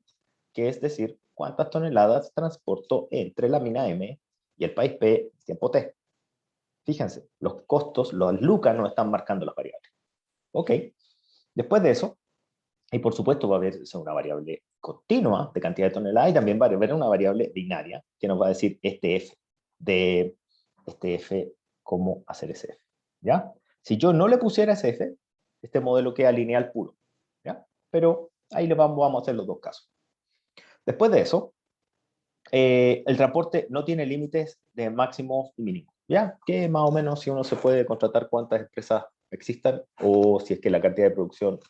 que es decir, cuántas toneladas transporto entre la mina M y el país P en tiempo T. Fíjense, los costos, los lucas nos están marcando las variables. Ok, después de eso, y por supuesto va a haber una variable continua de cantidad de toneladas y también va a haber una variable binaria que nos va a decir este F, cómo hacer ese F. ¿Ya? Si yo no le pusiera ese F, este modelo queda lineal puro. ¿Ya? Pero ahí vamos a hacer los dos casos. Después de eso, el transporte no tiene límites de máximos y mínimos. ¿Ya? Que más o menos si uno se puede contratar cuántas empresas existan o si es que la cantidad de producción,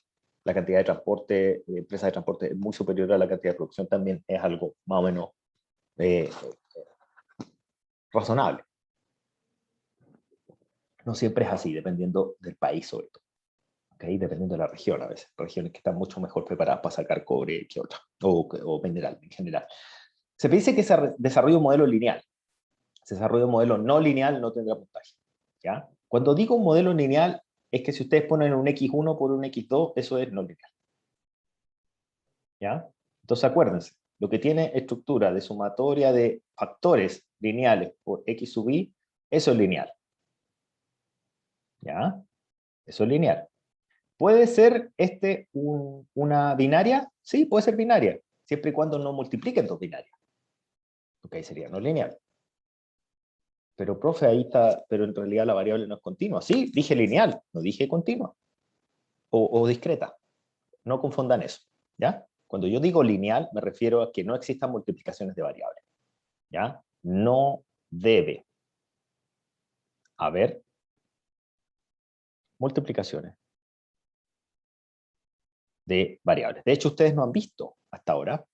la cantidad de transporte, de empresas de transporte es muy superior a la cantidad de producción, también es algo más o menos razonable. No siempre es así, dependiendo del país sobre todo. ¿Okay? Dependiendo de la región a veces. Regiones que están mucho mejor preparadas para sacar cobre que otras, o mineral en general. Se dice que se desarrolla un modelo lineal. Se desarrolla un modelo no lineal, no tendrá puntaje. ¿Ya? Cuando digo un modelo lineal, es que si ustedes ponen un X1 por un X2, eso es no lineal. ¿Ya? Entonces acuérdense, lo que tiene estructura de sumatoria de factores lineales por X sub Y, eso es lineal. ¿Ya? Eso es lineal. ¿Puede ser una binaria? Sí, puede ser binaria, siempre y cuando no multipliquen dos binarias. Ok, sería no lineal. Pero, profe, ahí está, pero en realidad la variable no es continua. Sí, dije lineal, no dije continua. O discreta. No confundan eso. ¿Ya? Cuando yo digo lineal, me refiero a que no existan multiplicaciones de variables. ¿Ya? No debe haber multiplicaciones de variables. De hecho, ustedes no han visto hasta ahora,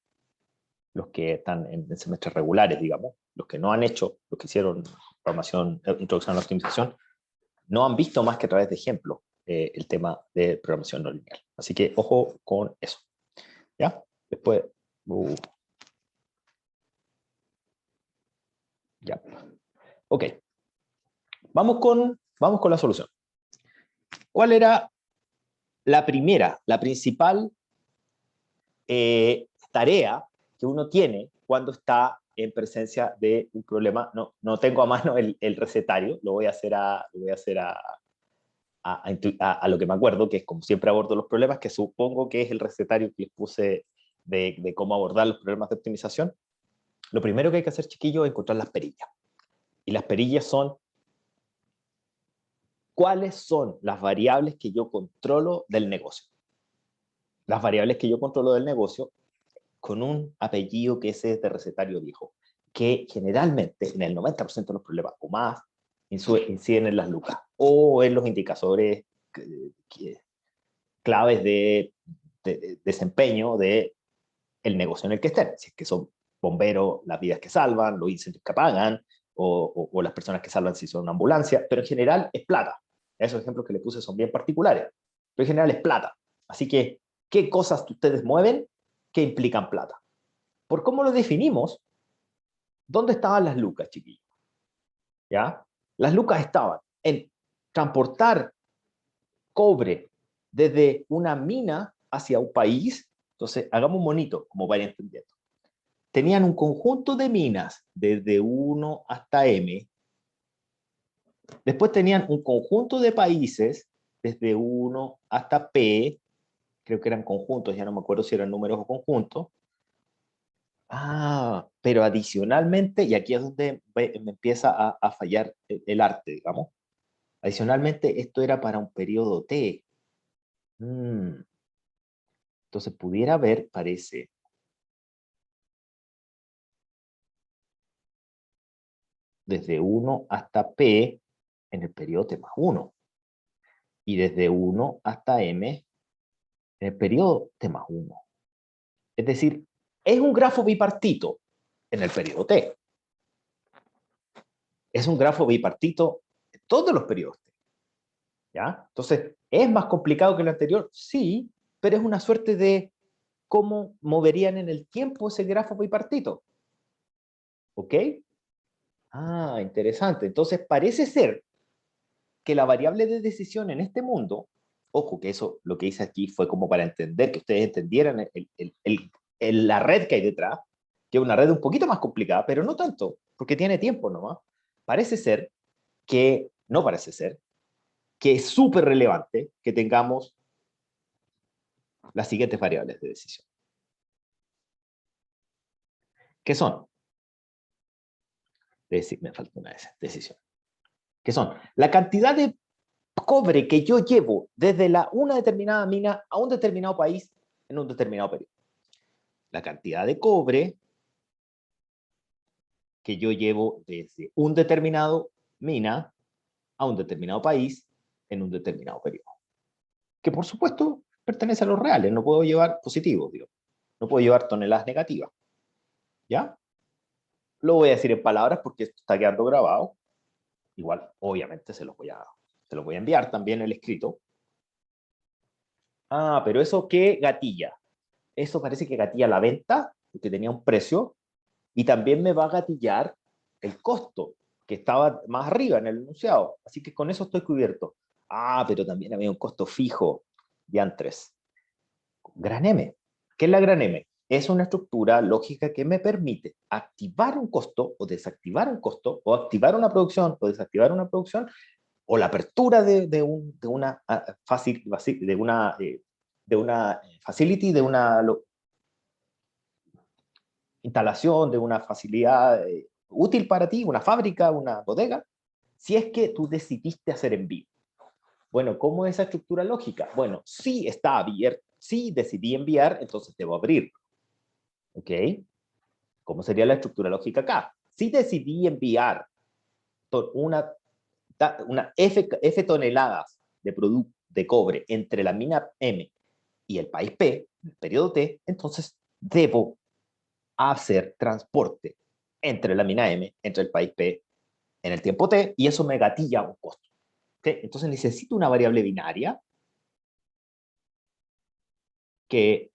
los que están en semestres regulares, digamos, los que no han hecho, los que hicieron programación, introducción a la optimización, no han visto más que a través de ejemplos el tema de programación no lineal. Así que ojo con eso. ¿Ya? Después... ya. Ok. Vamos con la solución. ¿Cuál era la principal tarea que uno tiene cuando está en presencia de un problema. No tengo a mano el recetario, lo voy a hacer a lo que me acuerdo, que es como siempre abordo los problemas, que supongo que es el recetario que les puse de cómo abordar los problemas de optimización. Lo primero que hay que hacer, chiquillos, es encontrar las perillas. Y las perillas son, ¿cuáles son las variables que yo controlo del negocio? Las variables que yo controlo del negocio con un apellido que ese es de recetario viejo, que generalmente en el 90% de los problemas o más inciden en las lucas o en los indicadores claves de desempeño del negocio en el que estén. Si es que son bomberos, las vidas que salvan, los incendios que apagan, o las personas que salvan si son una ambulancia, pero en general es plata. Esos ejemplos que le puse son bien particulares, pero en general es plata. Así que, ¿qué cosas ustedes mueven que implican plata? Por cómo lo definimos, ¿dónde estaban las lucas, chiquillos? ¿Ya? Las lucas estaban en transportar cobre desde una mina hacia un país. Entonces, hagamos un monito, como vayan entendiendo. Tenían un conjunto de minas desde 1 hasta M. Después tenían un conjunto de países desde 1 hasta P. Creo que eran conjuntos, ya no me acuerdo si eran números o conjuntos. Pero adicionalmente, y aquí es donde me empieza a fallar el arte, digamos. Adicionalmente, esto era para un periodo T. Entonces, pudiera haber, parece, desde 1 hasta P en el periodo T más 1. Y desde 1 hasta M en el periodo T más 1. Es decir, es un grafo bipartito en el periodo T. Es un grafo bipartito en todos los periodos T. ¿Ya? Entonces, ¿es más complicado que el anterior? Sí, pero es una suerte de cómo moverían en el tiempo ese grafo bipartito. ¿Ok? Interesante. Entonces, parece ser que la variable de decisión en este mundo, ojo que eso, lo que hice aquí fue como para entender, que ustedes entendieran la red que hay detrás, que es una red un poquito más complicada, pero no tanto, porque tiene tiempo nomás. Parece ser no parece ser, que es súper relevante que tengamos las siguientes variables de decisión. ¿Qué son? Me falta una S, decisión. ¿Qué son? La cantidad de cobre que yo llevo desde una determinada mina a un determinado país en un determinado periodo. La cantidad de cobre que yo llevo desde un determinado mina a un determinado país en un determinado periodo. Que por supuesto pertenece a los reales, no puedo llevar positivos, digo. No puedo llevar toneladas negativas. ¿Ya? Lo voy a decir en palabras porque esto está quedando grabado. Igual, obviamente, se los voy a enviar también el escrito. Pero eso ¿qué gatilla? Eso parece que gatilla la venta, porque tenía un precio, y también me va a gatillar el costo, que estaba más arriba en el enunciado. Así que con eso estoy cubierto. Pero también había un costo fijo, diantres. Gran M. ¿Qué es la gran M? Es una estructura lógica que me permite activar un costo o desactivar un costo, o activar una producción o desactivar una producción, o la apertura de una facility, de una instalación, de una facilidad útil para ti, una fábrica, una bodega, si es que tú decidiste hacer envío. Bueno, ¿cómo es esa estructura lógica? Bueno, si está abierto, si decidí enviar, entonces debo abrir. ¿Ok? ¿Cómo sería la estructura lógica acá? Si decidí enviar una F toneladas de cobre entre la mina M y el país P, en el periodo T, entonces debo hacer transporte entre la mina M, entre el país P, en el tiempo T, y eso me gatilla un costo. ¿Okay? Entonces necesito una variable binaria que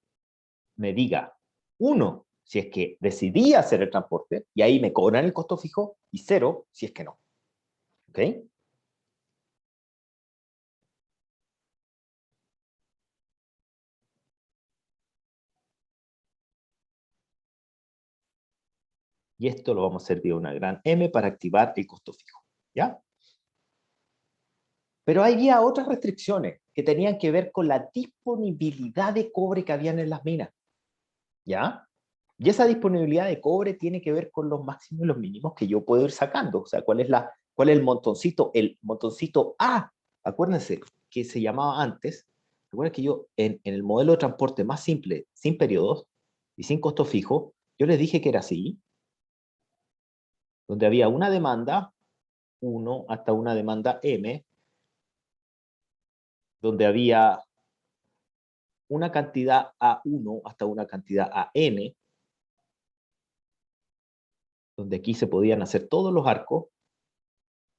me diga, 1, si es que decidí hacer el transporte, y ahí me cobran el costo fijo, y 0, si es que no. ¿Ok? Y esto lo vamos a hacer vía una gran M para activar el costo fijo, ¿ya? Pero había otras restricciones que tenían que ver con la disponibilidad de cobre que habían en las minas, ¿ya? Y esa disponibilidad de cobre tiene que ver con los máximos y los mínimos que yo puedo ir sacando. O sea, cuál es el montoncito? El montoncito A, acuérdense, que se llamaba antes. Recuerden que yo, en el modelo de transporte más simple, sin periodos y sin costo fijo, yo les dije que era así, donde había una demanda, 1 hasta una demanda M, donde había una cantidad A1 hasta una cantidad AN, donde aquí se podían hacer todos los arcos,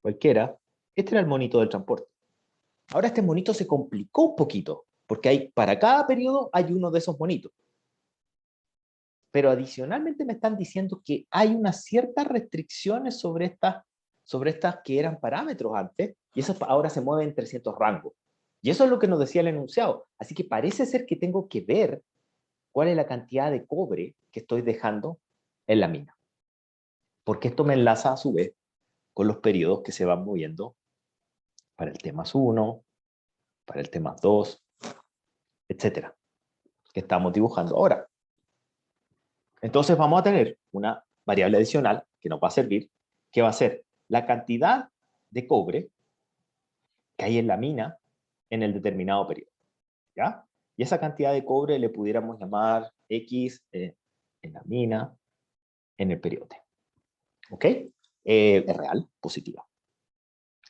cualquiera. Este era el monito del transporte. Ahora este monito se complicó un poquito, porque para cada periodo hay uno de esos monitos. Pero adicionalmente me están diciendo que hay unas ciertas restricciones sobre estas que eran parámetros antes, y esas ahora se mueven entre ciertos rangos. Y eso es lo que nos decía el enunciado. Así que parece ser que tengo que ver cuál es la cantidad de cobre que estoy dejando en la mina. Porque esto me enlaza a su vez con los periodos que se van moviendo para el T+1, para el T+2, etcétera, que estamos dibujando ahora. Entonces vamos a tener una variable adicional que nos va a servir, que va a ser la cantidad de cobre que hay en la mina en el determinado periodo, ¿ya? Y esa cantidad de cobre le pudiéramos llamar X en la mina en el periodo T. ¿Ok? Es real, positiva.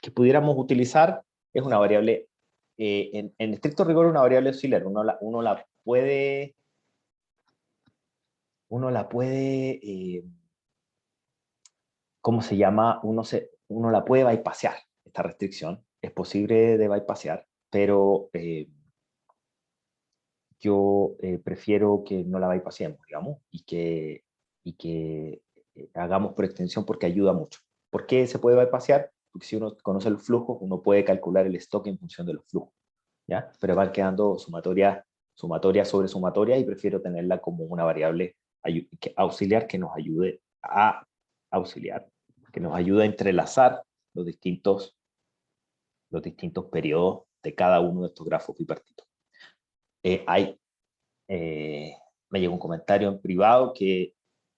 Que pudiéramos utilizar es una variable, en estricto rigor, una variable auxiliar. Uno la puede, ¿cómo se llama? Uno la puede bypassear, esta restricción. Es posible de bypassear, pero yo prefiero que no la bypassemos, digamos, y que hagamos por extensión porque ayuda mucho. ¿Por qué se puede bypassear? Porque si uno conoce los flujos, uno puede calcular el stock en función de los flujos, ¿ya? Pero van quedando sumatoria sobre sumatoria y prefiero tenerla como una variable auxiliar que nos ayude a auxiliar, que nos ayude a entrelazar los distintos periodos de cada uno de estos grafos bipartitos. Me llegó un comentario en privado que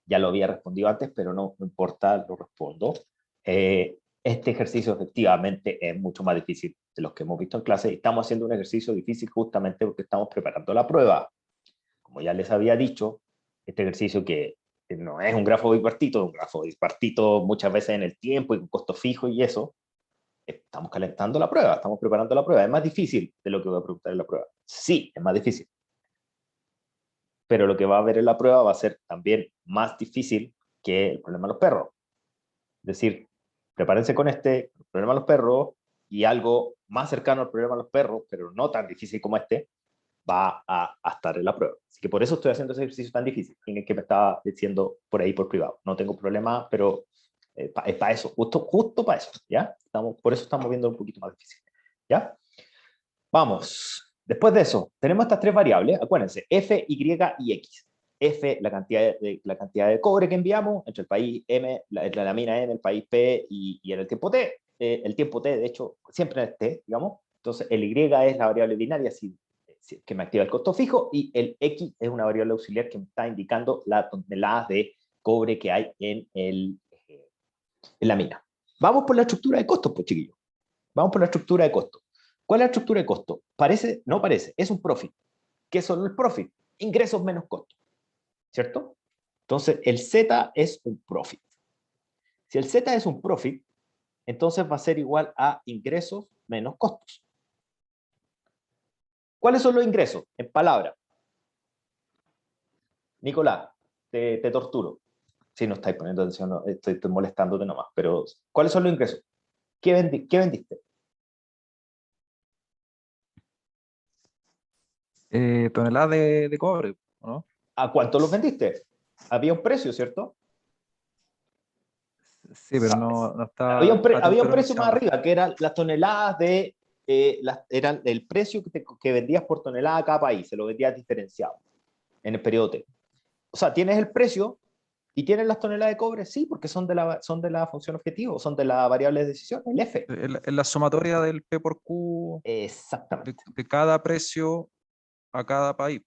ya lo había respondido antes, pero no importa, lo respondo. Este ejercicio efectivamente es mucho más difícil de los que hemos visto en clase. Estamos haciendo un ejercicio difícil justamente porque estamos preparando la prueba. Como ya les había dicho, este ejercicio que no es un grafo bipartito, es un grafo bipartito muchas veces en el tiempo y con costo fijo y eso, estamos calentando la prueba, estamos preparando la prueba. ¿Es más difícil de lo que voy a preguntar en la prueba? Sí, es más difícil. Pero lo que va a haber en la prueba va a ser también más difícil que el problema de los perros. Es decir, prepárense con el problema de los perros, y algo más cercano al problema de los perros, pero no tan difícil como este, va a estar en la prueba. Así que por eso estoy haciendo ese ejercicio tan difícil, en el que me estaba diciendo por ahí por privado. No tengo problema, pero es para eso, justo para eso, ¿ya? Por eso estamos viendo un poquito más difícil, ¿ya? Vamos. Después de eso, tenemos estas tres variables, acuérdense, F, Y y X. F, la cantidad de cobre que enviamos entre el país M, entre la mina M, el país P y en el tiempo T. El tiempo T, de hecho, siempre en el T, digamos. Entonces, el Y es la variable binaria que me activa el costo fijo, y el X es una variable auxiliar que me está indicando las toneladas de cobre que hay en la mina. Vamos por la estructura de costos, pues, chiquillos. Vamos por la estructura de costos. ¿Cuál es la estructura de costo? No parece, es un profit. ¿Qué es solo el profit? Ingresos menos costos, ¿cierto? Entonces, el Z es un profit. Si el Z es un profit, entonces va a ser igual a ingresos menos costos. ¿Cuáles son los ingresos? En palabras. Nicolás, te torturo. Si no estáis poniendo atención, no, estoy molestándote nomás. Pero, ¿cuáles son los ingresos? ¿Qué vendiste? Toneladas de cobre, ¿no? ¿A cuánto los vendiste? Había un precio, ¿cierto? Sí, pero no está Había un precio más enunciado. arriba, que eran las toneladas eran el precio que vendías por tonelada a cada país, se lo vendías diferenciado en el periodo T. O sea, tienes el precio ¿Y tienen las toneladas de cobre? Sí, porque son de la función objetivo, son de la variable de decisión, el F. Es la sumatoria del P por Q Exactamente, de cada precio a cada país.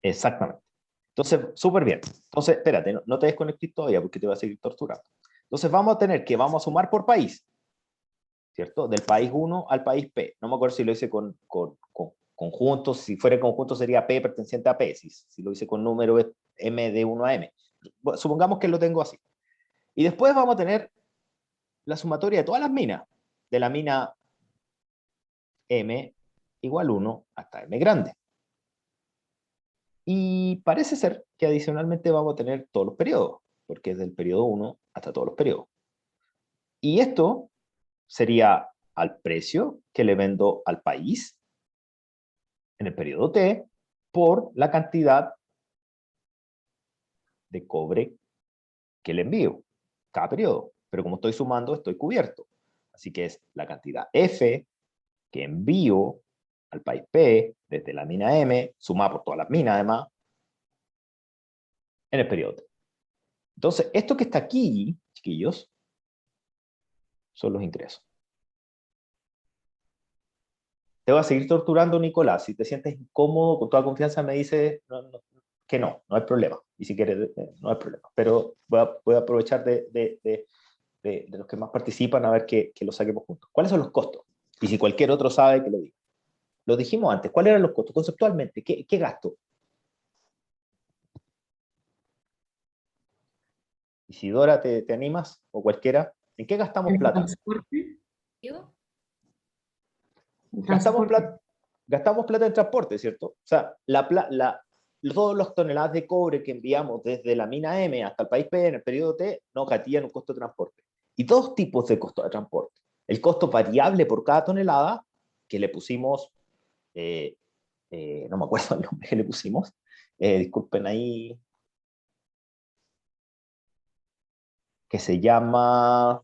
exactamente. Entonces, súper bien. Entonces, espérate, no te desconectes todavía porque te va a seguir torturando. Entonces, vamos a sumar por país, ¿cierto? Del país 1 al país P. No me acuerdo si lo hice con conjuntos, si fuera conjunto sería P perteneciente a P, si lo hice con número es M de 1 a M. Supongamos que lo tengo así. Y después vamos a tener la sumatoria de todas las minas, de la mina M igual 1 hasta M grande. Y parece ser que adicionalmente vamos a tener todos los periodos, porque es del periodo 1 hasta todos los periodos. Y esto sería al precio que le vendo al país en el periodo T por la cantidad de cobre que le envío cada periodo. Pero como estoy sumando, estoy cubierto. Así que es la cantidad F que envío al país P desde la mina M, sumada por todas las minas además, en el periodo T. Entonces, esto que está aquí, chiquillos, son los ingresos. Te voy a seguir torturando, Nicolás. Si te sientes incómodo, con toda confianza me dices que no hay problema. Y si quieres, no hay problema. Pero voy a aprovechar de los que más participan a ver que lo saquemos juntos. ¿Cuáles son los costos? Y si cualquier otro sabe, que lo diga. Lo dijimos antes. ¿Cuáles eran los costos? Conceptualmente, ¿qué gasto? Isidora, ¿te animas? ¿O cualquiera? ¿En qué gastamos ¿El plata? transporte? ¿Digo? El Gastamos transporte. plata en transporte, ¿cierto? O sea, todos los toneladas de cobre que enviamos desde la mina M hasta el país P en el periodo T nos gatillan un costo de transporte. Y dos tipos de costo de transporte. El costo variable por cada tonelada, que le pusimos, no me acuerdo el nombre que le pusimos, disculpen ahí, que se llama,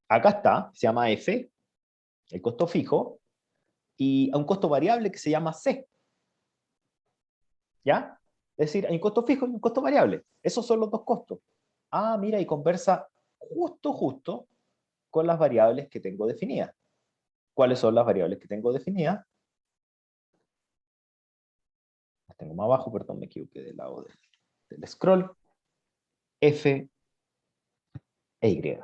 acá está, se llama F, el costo fijo, y a un costo variable que se llama C. ¿Ya? Es decir, hay un costo fijo y un costo variable. Esos son los dos costos. Ah, mira, y conversa justo con las variables que tengo definidas. ¿Cuáles son las variables que tengo definidas? Las tengo más abajo, perdón, me equivoqué del lado del scroll. F e Y.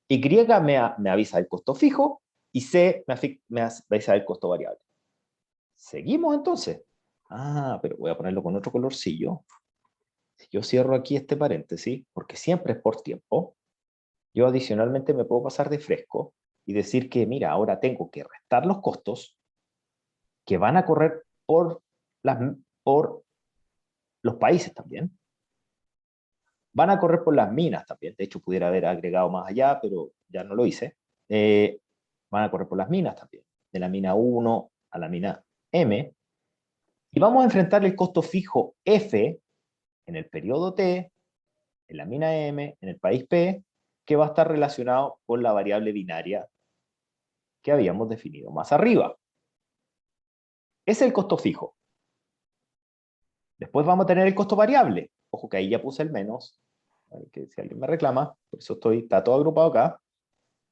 Y me avisa el costo fijo y C me avisa el costo variable. ¿Seguimos entonces? Ah, pero voy a ponerlo con otro colorcillo. Si yo cierro aquí este paréntesis, porque siempre es por tiempo, yo adicionalmente me puedo pasar de fresco y decir que, mira, ahora tengo que restar los costos que van a correr por los países también. Van a correr por las minas también. De hecho, pudiera haber agregado más allá, pero ya no lo hice. Van a correr por las minas también. De la mina 1 a la mina M. Y vamos a enfrentar el costo fijo F en el periodo T, en la mina M, en el país P, que va a estar relacionado con la variable binaria que habíamos definido más arriba. Ese es el costo fijo. Después vamos a tener el costo variable. Ojo que ahí ya puse el menos, que si alguien me reclama, por eso está todo agrupado acá.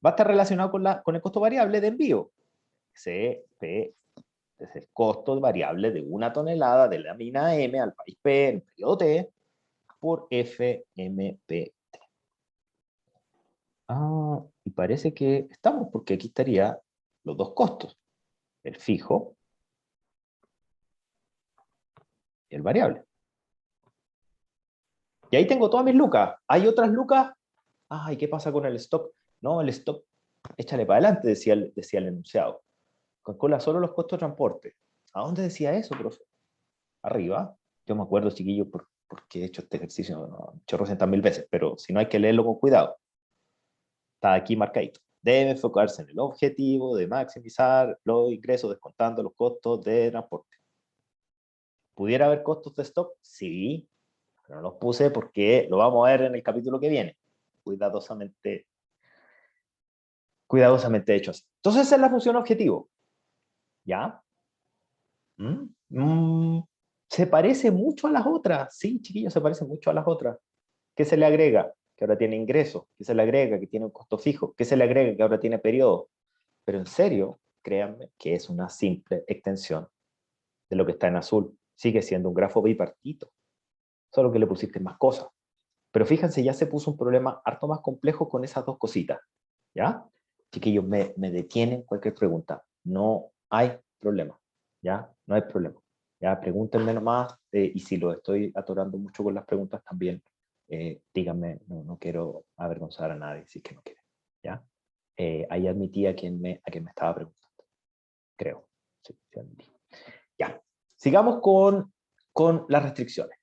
Va a estar relacionado con el costo variable de envío. CP es el costo variable de una tonelada de la mina M al país P en el periodo T por FMPT. Ah, y parece que estamos, porque aquí estaría los dos costos, el fijo y el variable. Y ahí tengo todas mis lucas. ¿Hay otras lucas? Ay, ¿qué pasa con el stock? No, el stock, échale para adelante, decía el enunciado. Calcula solo los costos de transporte. ¿A dónde decía eso, profe? Arriba. Yo me acuerdo, chiquillo, porque he hecho este ejercicio 800.000 veces, pero si no hay que leerlo con cuidado. Está aquí marcadito. Debe enfocarse en el objetivo de maximizar los ingresos descontando los costos de transporte. ¿Pudiera haber costos de stock? Sí, pero no los puse porque lo vamos a ver en el capítulo que viene. Cuidadosamente hecho así. Entonces esa es la función objetivo. ¿Ya? se parece mucho a las otras. Sí, chiquillos, se parece mucho a las otras. ¿Qué se le agrega? Que ahora tiene ingresos. ¿Qué se le agrega? Que tiene un costo fijo. ¿Qué se le agrega? Que ahora tiene periodo. Pero en serio, créanme que es una simple extensión de lo que está en azul. Sigue siendo un grafo bipartito, solo que le pusiste más cosas. Pero fíjense, ya se puso un problema harto más complejo con esas dos cositas. ¿Ya? Chiquillos, me detienen cualquier pregunta. No hay problema. ¿Ya? No hay problema. Ya, pregúntenme nomás, y si lo estoy atorando mucho con las preguntas también, díganme, no quiero avergonzar a nadie si es que no quieren. ¿Ya? Ahí admití a quien me estaba preguntando. Creo. Sí, sí admití. Ya. Sigamos con las restricciones.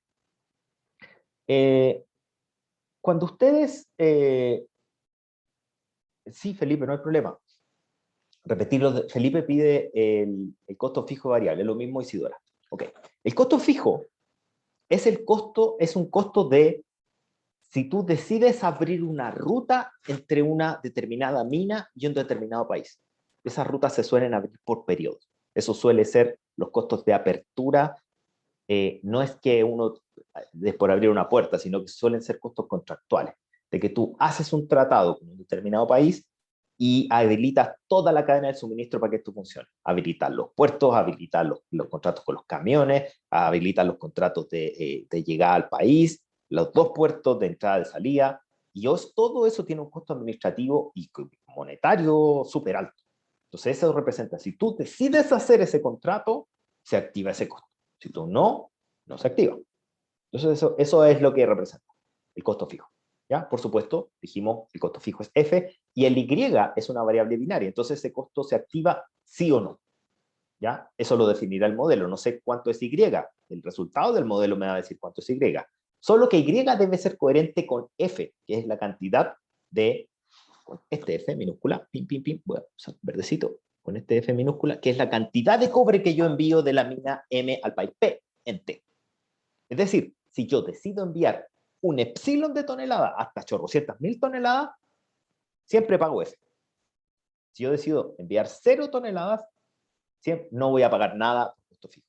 Cuando ustedes... sí, Felipe, no hay problema. Repetirlo, Felipe pide el costo fijo variable, es lo mismo Isidora. Ok. El costo fijo es un costo de si tú decides abrir una ruta entre una determinada mina y un determinado país. Esas rutas se suelen abrir por periodos. Eso suele ser los costos de apertura. No es que uno es por abrir una puerta, sino que suelen ser costos contractuales, de que tú haces un tratado con un determinado país y habilitas toda la cadena de suministro para que esto funcione. Habilitas los puertos, habilitas los contratos con los camiones, habilitas los contratos de llegada al país, los dos puertos de entrada y salida, y todo eso tiene un costo administrativo y monetario súper alto. Entonces eso representa, si tú decides hacer ese contrato, se activa ese costo. Si tú no se activa. Entonces eso es lo que representa el costo fijo. ¿Ya? Por supuesto, dijimos, el costo fijo es F, y el Y es una variable binaria, entonces ese costo se activa sí o no. ¿Ya? Eso lo definirá el modelo, no sé cuánto es Y, el resultado del modelo me va a decir cuánto es Y. Solo que Y debe ser coherente con F, que es la cantidad de, con este F minúscula, pim, pim, pim, bueno, verdecito, con este F minúscula, que es la cantidad de cobre que yo envío de la mina M al país P en T. Es decir, si yo decido enviar un epsilon de tonelada hasta chorrocientas mil toneladas, siempre pago F. Si yo decido enviar 0 toneladas, no voy a pagar nada por costo fijo.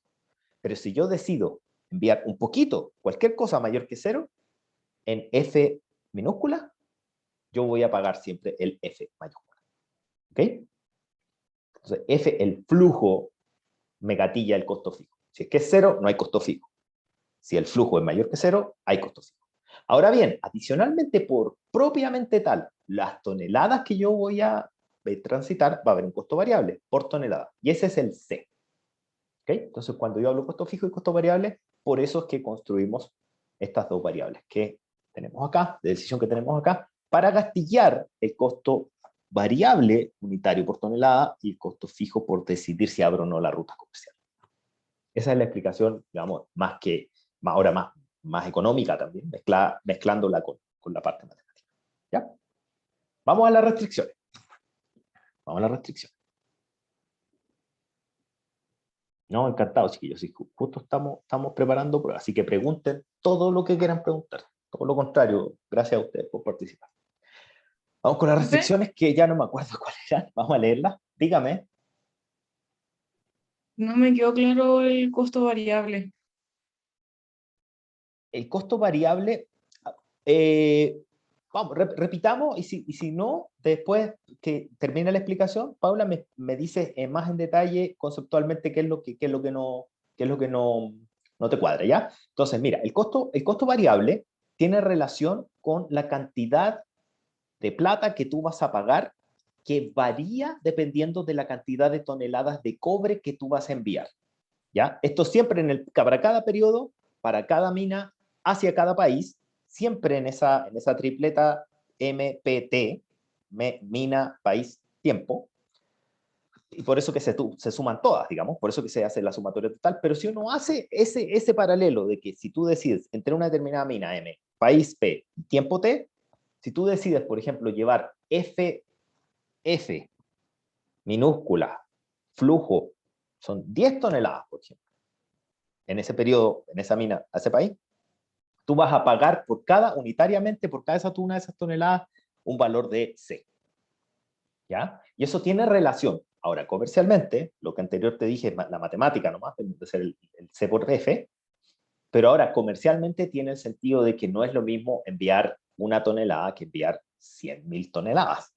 Pero si yo decido enviar un poquito, cualquier cosa mayor que 0, en F minúscula, yo voy a pagar siempre el F mayúscula. ¿Ok? Entonces, F, el flujo, me gatilla el costo fijo. Si es que es 0, no hay costo fijo. Si el flujo es mayor que 0, hay costo fijo. Ahora bien, adicionalmente, por propiamente tal, las toneladas que yo voy a transitar, va a haber un costo variable por tonelada. Y ese es el C. ¿Okay? Entonces, cuando yo hablo de costo fijo y costo variable, por eso es que construimos estas dos variables que tenemos acá, de decisión que tenemos acá, para gastillar el costo variable unitario por tonelada y el costo fijo por decidir si abro o no la ruta comercial. Esa es la explicación, digamos, ahora más económica también, mezclándola con la parte matemática. ¿Ya? Vamos a las restricciones. Vamos a las restricciones. No, encantado, chiquillos. Sí, justo estamos preparando pruebas, así que pregunten todo lo que quieran preguntar. Todo lo contrario, gracias a ustedes por participar. Vamos con las restricciones que ya no me acuerdo cuáles eran. Vamos a leerlas. Dígame. No me quedó claro el costo variable. El costo variable, vamos, repitamos, y si no, después que termine la explicación, Paula me dice más en detalle conceptualmente qué es lo que no te cuadra, ¿ya? Entonces, mira, el costo variable tiene relación con la cantidad de plata que tú vas a pagar, que varía dependiendo de la cantidad de toneladas de cobre que tú vas a enviar, ¿ya? Esto siempre para cada periodo, para cada mina, hacia cada país, siempre en esa tripleta MPT, mina, país, tiempo, y por eso que se suman todas, digamos, por eso que se hace la sumatoria total, pero si uno hace ese paralelo de que si tú decides entre una determinada mina M, país P, tiempo T, si tú decides, por ejemplo, llevar F minúscula, flujo, son 10 toneladas, por ejemplo, en ese periodo, en esa mina, a ese país, tú vas a pagar unitariamente, por cada una de esas toneladas, un valor de C. ¿Ya? Y eso tiene relación. Ahora, comercialmente, lo que anterior te dije, la matemática nomás, de ser el C por F, Pero ahora, comercialmente tiene el sentido de que no es lo mismo enviar 1 tonelada que enviar 100.000 toneladas.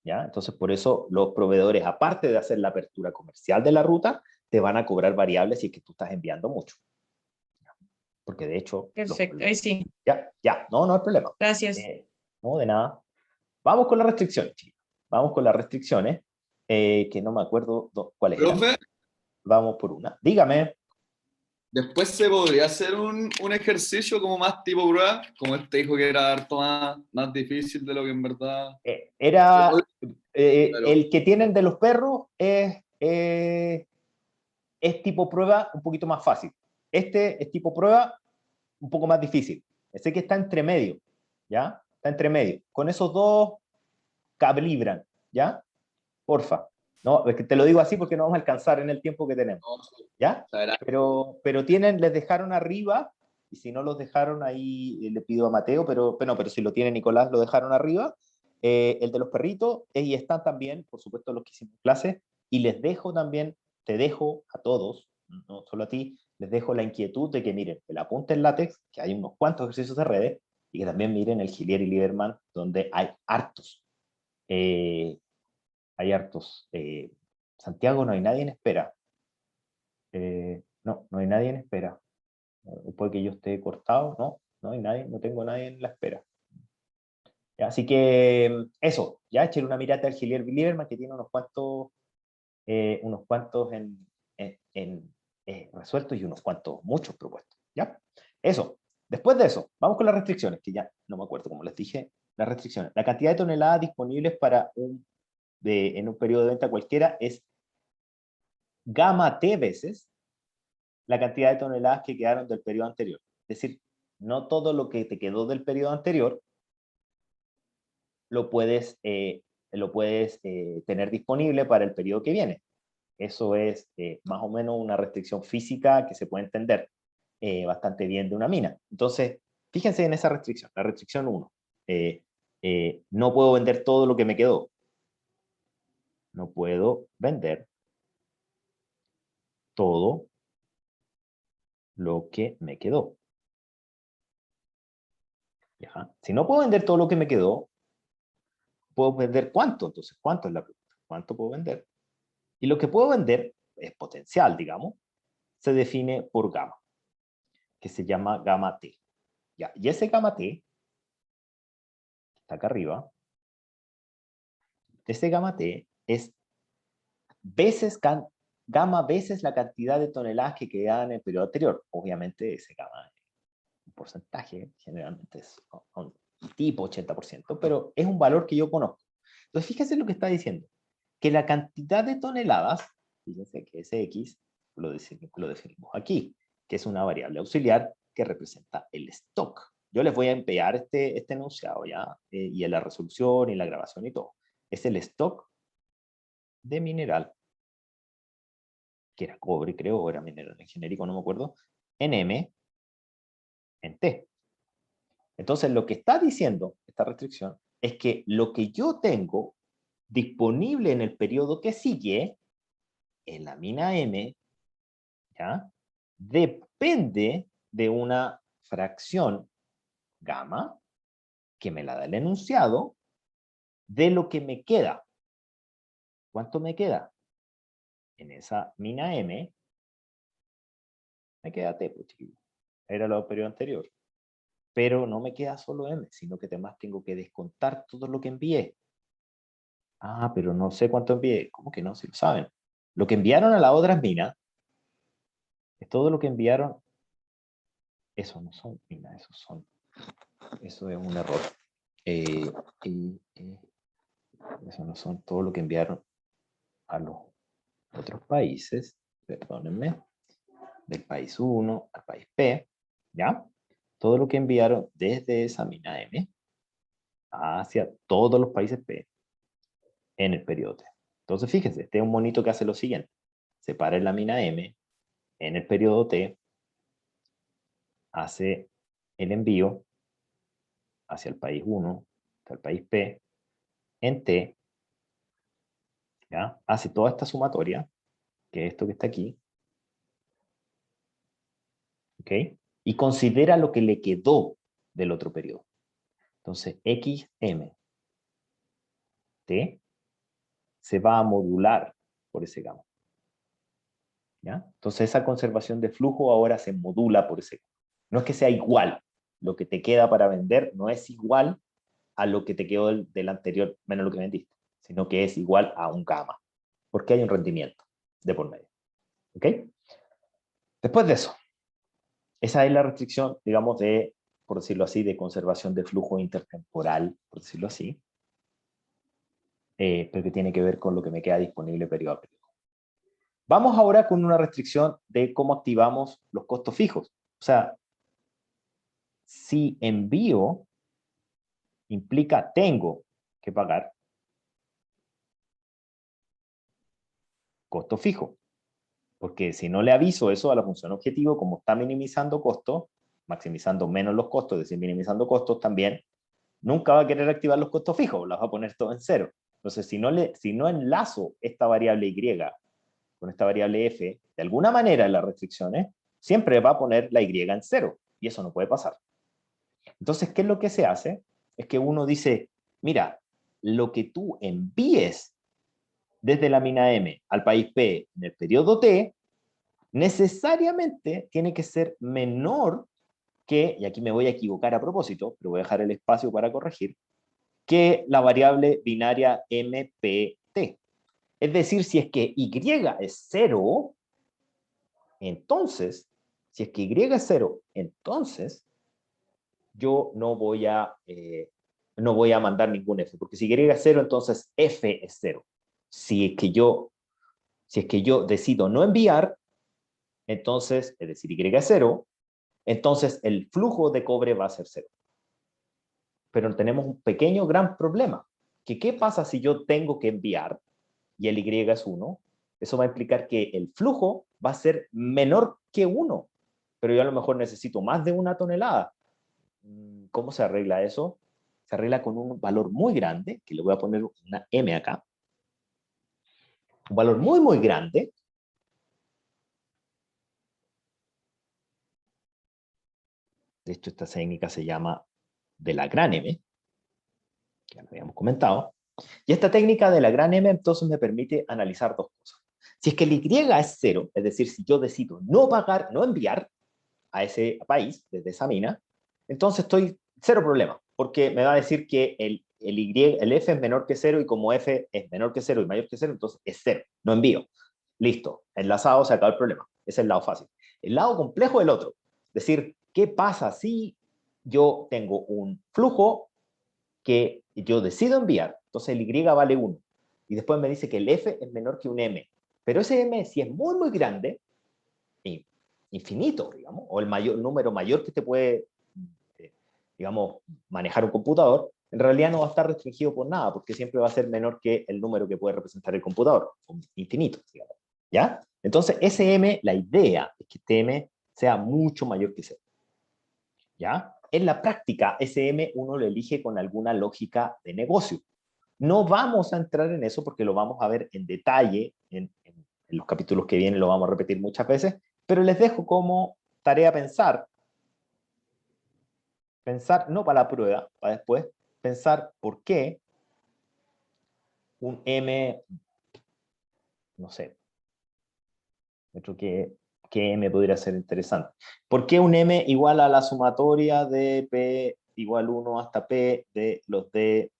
¿Ya? Entonces, por eso los proveedores, aparte de hacer la apertura comercial de la ruta, te van a cobrar variables si es que tú estás enviando mucho. Porque de hecho... Perfecto, ahí sí. Ya, no hay problema. Gracias. No, de nada. Vamos con las restricciones, chicos. Vamos con las restricciones, que no me acuerdo cuáles eran. Profe, Vamos por una. Dígame. después se podría hacer un ejercicio como más tipo prueba, como este dijo que era harto más difícil de lo que en verdad... Era Claro. el que tienen de los perros es tipo prueba un poquito más fácil. Este es tipo prueba un poco más difícil. Ese que está entre medio, ¿ya? Está entre medio. Con esos dos calibran, ¿ya? Porfa. No, es que te lo digo así porque no vamos a alcanzar en el tiempo que tenemos, ¿ya? Pero les dejaron arriba, y si no los dejaron ahí, le pido a Mateo, pero si lo tiene Nicolás, lo dejaron arriba, el de los perritos, y están también, por supuesto, los que hicimos clase, y les dejo también, te dejo a todos, no solo a ti, les dejo la inquietud de que miren el apunte en látex, que hay unos cuantos ejercicios de redes, y que también miren el Gilier y Lieberman, donde hay hartos. Hay hartos. Santiago, no hay nadie en espera. No hay nadie en espera. Puede que yo esté cortado, no hay nadie, no tengo nadie en la espera. Ya, así que eso, ya echen una mirada al Gilier Lieberman, que tiene unos cuantos resueltos y unos cuantos, muchos propuestos. ¿Ya? Eso. Después de eso, vamos con las restricciones, que ya no me acuerdo, como les dije, las restricciones. La cantidad de toneladas disponibles para en un periodo de venta cualquiera es gamma T veces la cantidad de toneladas que quedaron del periodo anterior. Es decir, no todo lo que te quedó del periodo anterior lo puedes tener disponible para el periodo que viene. Eso es más o menos una restricción física que se puede entender bastante bien de una mina. Entonces, fíjense en esa restricción, la restricción 1. No puedo vender todo lo que me quedó. No puedo vender todo lo que me quedó. ¿Ya? Si no puedo vender todo lo que me quedó, ¿puedo vender cuánto? Entonces, ¿cuánto es la pregunta? ¿Cuánto puedo vender? Y lo que puedo vender es potencial, digamos, se define por gamma, que se llama gamma T. ¿Ya? Y ese gamma T, está acá arriba, ese gamma T es gamma veces la cantidad de toneladas que quedaban en el periodo anterior. Obviamente ese gamma es un porcentaje, generalmente es un tipo 80%, pero es un valor que yo conozco. Entonces fíjense lo que está diciendo, que la cantidad de toneladas, fíjense que ese X lo definimos aquí, que es una variable auxiliar que representa el stock. Yo les voy a enviar este enunciado ya, y en la resolución y la grabación y todo. Es el stock de mineral, que era cobre, creo, o era mineral en genérico, no me acuerdo, en M, en T. Entonces, lo que está diciendo esta restricción es que lo que yo tengo disponible en el periodo que sigue, en la mina M, ¿ya? Depende de una fracción gamma, que me la da el enunciado, de lo que me queda. ¿Cuánto me queda? En esa mina M, me queda T, pues, chiquillo. Era el periodo anterior. Pero no me queda solo M, sino que además tengo que descontar todo lo que envié. Ah, pero no sé cuánto envié. ¿Cómo que no? Si lo saben. Lo que enviaron a las otras minas, es todo lo que enviaron. Eso no son minas, eso es un error. Eso no son todo lo que enviaron a los otros países, perdónenme, del país 1 al país P, ¿ya? Todo lo que enviaron desde esa mina M hacia todos los países P en el periodo T. Entonces, fíjense, este es un monito que hace lo siguiente. Separa en la mina M, en el periodo T, hace el envío hacia el país 1, hasta el país P, en T, ¿ya? Hace toda esta sumatoria, que es esto que está aquí, ¿ok? y considera lo que le quedó del otro periodo. Entonces, XM T se va a modular por ese gamma. ¿Ya? Entonces, esa conservación de flujo ahora se modula por ese gamma. No es que sea igual. Lo que te queda para vender no es igual a lo que te quedó del anterior menos lo que vendiste, sino que es igual a un gamma, porque hay un rendimiento de por medio. ¿Ok? Después de eso, esa es la restricción, digamos, de, por decirlo así, de conservación de flujo intertemporal, por decirlo así, pero que tiene que ver con lo que me queda disponible periodo a periodo. Vamos ahora con una restricción de cómo activamos los costos fijos. O sea, si envío implica tengo que pagar costo fijo. Porque si no le aviso eso a la función objetivo, como está minimizando costos, maximizando menos los costos, es decir, minimizando costos también, nunca va a querer activar los costos fijos, los va a poner todo en cero. Entonces, si no enlazo esta variable Y con esta variable F, de alguna manera en las restricciones, siempre va a poner la Y en cero, y eso no puede pasar. Entonces, ¿qué es lo que se hace? Es que uno dice, mira, lo que tú envíes desde la mina M al país P en el periodo T, necesariamente tiene que ser menor que, y aquí me voy a equivocar a propósito, pero voy a dejar el espacio para corregir, que la variable binaria MPT. Es decir, si es que Y es 0, entonces, si es que Y es 0, entonces yo no voy a mandar ningún F, porque si Y es 0, entonces F es 0. Si es que yo decido no enviar, entonces, es decir, Y es 0, entonces el flujo de cobre va a ser 0. Pero tenemos un pequeño, gran problema. ¿Qué pasa si yo tengo que enviar y el Y es 1? Eso va a implicar que el flujo va a ser menor que 1, pero yo a lo mejor necesito más de 1 tonelada. ¿Cómo se arregla eso? Se arregla con un valor muy grande, que le voy a poner una M acá. Un valor muy, muy grande. De hecho, esta técnica se llama de la gran M, que ya lo habíamos comentado. Y esta técnica de la gran M entonces me permite analizar dos cosas. Si es que el Y es 0, es decir, si yo decido no pagar, no enviar a ese país desde esa mina, entonces estoy cero problema, porque me va a decir que el F es menor que 0 y como F es menor que 0 y mayor que 0, entonces es 0, no envío. Listo, enlazado, se acaba el problema. Ese es el lado fácil. El lado complejo es el otro. Es decir, ¿qué pasa si yo tengo un flujo que yo decido enviar? Entonces el Y vale 1. Y después me dice que el F es menor que un M. Pero ese M, si es muy, muy grande, infinito, digamos, o el número mayor que te puede, digamos, manejar un computador, en realidad no va a estar restringido por nada, porque siempre va a ser menor que el número que puede representar el computador, infinito, digamos. ¿Ya? Entonces, ese M, la idea es que este M sea mucho mayor que 0. ¿Ya? En la práctica, ese M uno lo elige con alguna lógica de negocio. No vamos a entrar en eso porque lo vamos a ver en detalle en los capítulos que vienen, lo vamos a repetir muchas veces, pero les dejo como tarea pensar no para la prueba, para después, pensar por qué un M, no sé, creo que M podría ser interesante. ¿Por qué un M igual a la sumatoria de P igual 1 hasta P de los de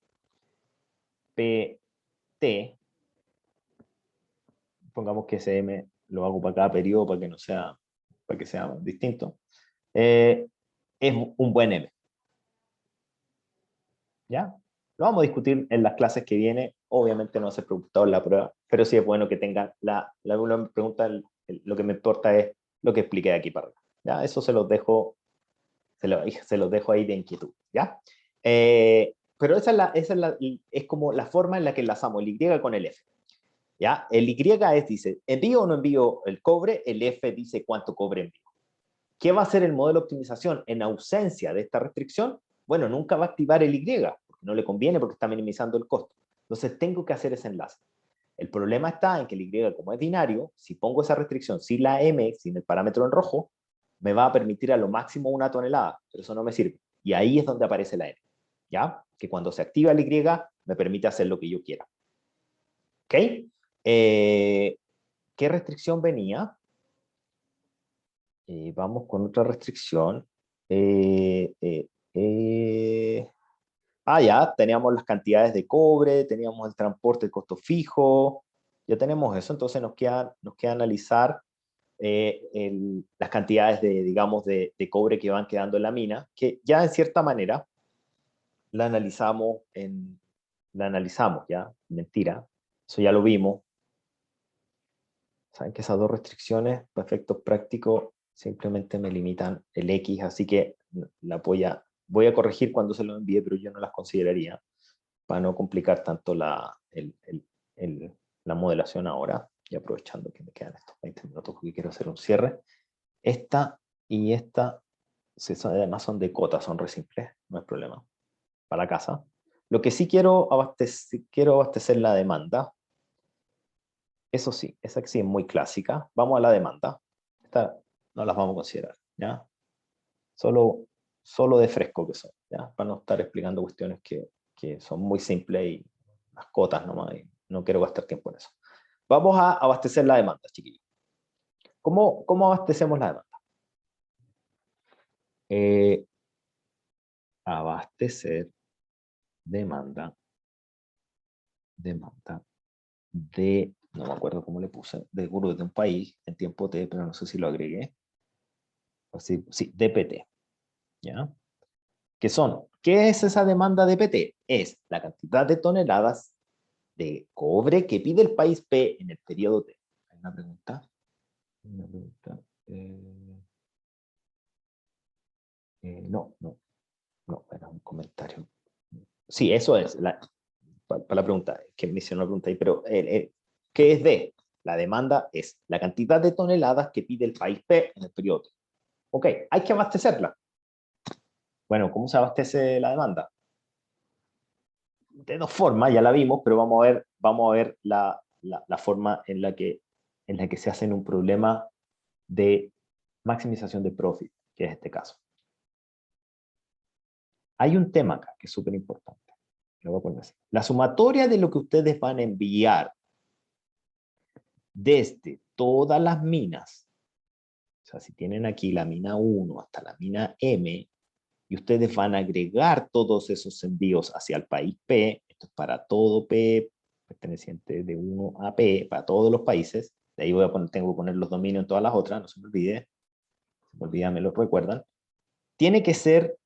PT? Pongamos que ese M lo hago para cada periodo para que no sea, para que sea distinto. Es un buen M. ¿Ya? Lo vamos a discutir en las clases que vienen. Obviamente no se preguntado en la prueba, pero sí es bueno que tengan la pregunta, lo que me importa es lo que expliqué de aquí para arriba. ¿Ya? Eso se los dejo ahí de inquietud. ¿Ya? Pero es como la forma en la que enlazamos el Y con el F. ¿Ya? El Y dice, ¿envío o no envío el cobre? El F dice cuánto cobre envío. ¿Qué va a hacer el modelo de optimización en ausencia de esta restricción? Bueno, nunca va a activar el Y, porque no le conviene porque está minimizando el costo. Entonces tengo que hacer ese enlace. El problema está en que el Y, como es binario, si pongo esa restricción sin la M, sin el parámetro en rojo, me va a permitir a lo máximo 1 tonelada, pero eso no me sirve. Y ahí es donde aparece la N, ¿ya? Que cuando se activa el Y, me permite hacer lo que yo quiera. ¿Ok? ¿Qué restricción venía? Vamos con otra restricción. Ya, teníamos las cantidades de cobre, teníamos el transporte, el costo fijo, ya tenemos eso, entonces nos queda analizar las cantidades digamos, de cobre que van quedando en la mina, que ya en cierta manera la analizamos, ya, mentira, eso ya lo vimos. Saben que esas dos restricciones, para efectos prácticos, simplemente me limitan el X, así que voy a corregir cuando se lo envíe, pero yo no las consideraría, para no complicar tanto la modelación ahora, y aprovechando que me quedan estos 20 minutos porque quiero hacer un cierre. Esta y esta, además son de cota, son re simples, no hay problema, para la casa. Lo que sí quiero abastecer la demanda. Eso sí, esa sí es muy clásica. Vamos a la demanda. Esta no las vamos a considerar, ¿ya? Solo de fresco que son, ¿ya? Para no estar explicando cuestiones que son muy simples y las cotas nomás, y no quiero gastar tiempo en eso. Vamos a abastecer la demanda, chiquillos. ¿Cómo abastecemos la demanda? Abastecer demanda de, no me acuerdo cómo le puse, de un país en tiempo T, pero no sé si lo agregué. Sí, DPT, ¿ya? ¿Qué es esa demanda DPT? Es la cantidad de toneladas de cobre que pide el país P en el periodo T. ¿Hay una pregunta? No, era un comentario. Sí, eso es, para la pregunta, que me hicieron una pregunta ahí, pero ¿qué es D? La demanda es la cantidad de toneladas que pide el país P en el periodo T. Ok, hay que abastecerla. Bueno, ¿cómo se abastece la demanda? De dos formas, ya la vimos, pero vamos a ver la forma en la que se hace en un problema de maximización de profit, que es este caso. Hay un tema acá que es súper importante. Lo voy a poner así. La sumatoria de lo que ustedes van a enviar desde todas las minas, o sea, si tienen aquí la mina 1 hasta la mina M, y ustedes van a agregar todos esos envíos hacia el país P, esto es para todo P, perteneciente de 1 a P, para todos los países, de ahí tengo que poner los dominios en todas las otras, no se me olvide, me lo recuerdan, tiene que ser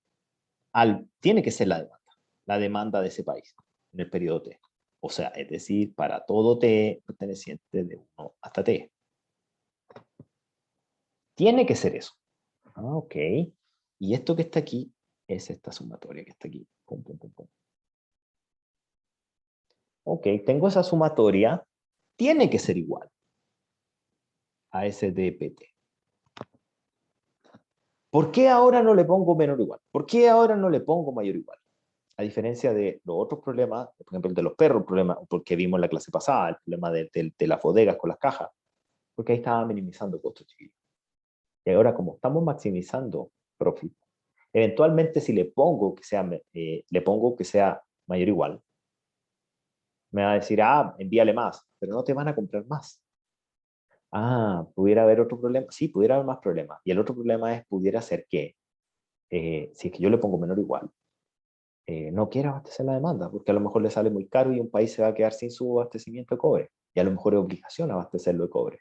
la demanda de ese país en el periodo T. O sea, es decir, para todo T perteneciente de 1 hasta T. Tiene que ser eso. Ok. Y esto que está aquí es esta sumatoria que está aquí. Pum, pum, pum, pum. Ok, tengo esa sumatoria. Tiene que ser igual a ese DPT. ¿Por qué ahora no le pongo menor o igual? ¿Por qué ahora no le pongo mayor o igual? A diferencia de los otros problemas, por ejemplo, el de los perros, el problema, porque vimos en la clase pasada, el problema de las bodegas con las cajas, porque ahí estaba minimizando costos chiquitos. Y ahora, como estamos maximizando profit, eventualmente si le pongo que sea mayor o igual, me va a decir, envíale más, pero no te van a comprar más. ¿Pudiera haber otro problema? Sí, pudiera haber más problemas. Y el otro problema pudiera ser que, si es que yo le pongo menor o igual, no quiere abastecer la demanda, porque a lo mejor le sale muy caro y un país se va a quedar sin su abastecimiento de cobre. Y a lo mejor es obligación abastecerlo de cobre.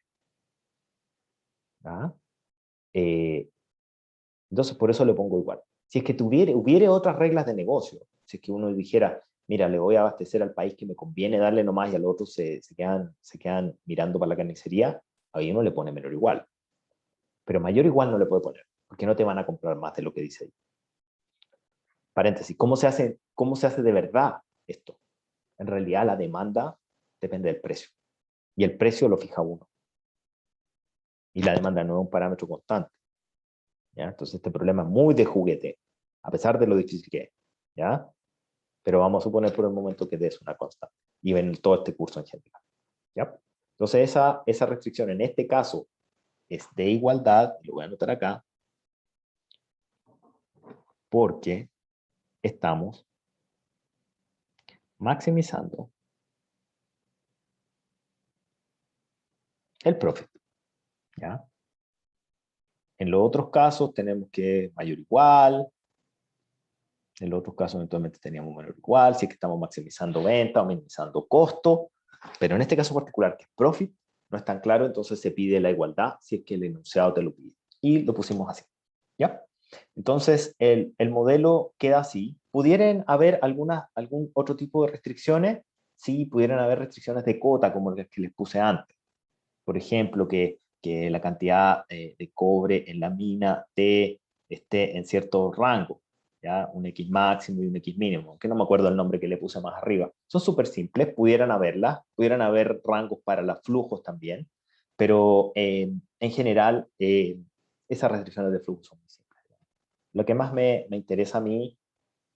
Entonces, por eso le pongo igual. Si es que hubiera otras reglas de negocio, si es que uno dijera, mira, le voy a abastecer al país que me conviene darle nomás y al otro se quedan mirando para la carnicería, ahí uno le pone menor igual. Pero mayor igual no le puede poner, porque no te van a comprar más de lo que dice ahí. Paréntesis, ¿cómo se hace de verdad esto? En realidad la demanda depende del precio. Y el precio lo fija uno. Y la demanda no es un parámetro constante. ¿Ya? Entonces este problema es muy de juguete, a pesar de lo difícil que es. ¿Ya? Pero vamos a suponer por el momento que es una constante. Y ven todo este curso en general. ¿Ya? Entonces esa restricción en este caso es de igualdad, lo voy a anotar acá, porque estamos maximizando el profit, ¿ya? En los otros casos tenemos que mayor o igual. En los otros casos eventualmente teníamos menor o igual, si es que estamos maximizando venta o minimizando costo. Pero en este caso particular, que es profit, no es tan claro, entonces se pide la igualdad si es que el enunciado te lo pide. Y lo pusimos así, ¿ya? Entonces, el modelo queda así. ¿Pudieran haber algún otro tipo de restricciones? Sí, pudieran haber restricciones de cota, como las que les puse antes. Por ejemplo, que la cantidad de cobre en la mina esté en cierto rango, ¿ya? Un X máximo y un X mínimo, que no me acuerdo el nombre que le puse más arriba. Son súper simples, pudieran haberlas, pudieran haber rangos para los flujos también, pero en general esas restricciones de flujo son muy simples. Lo que más me interesa a mí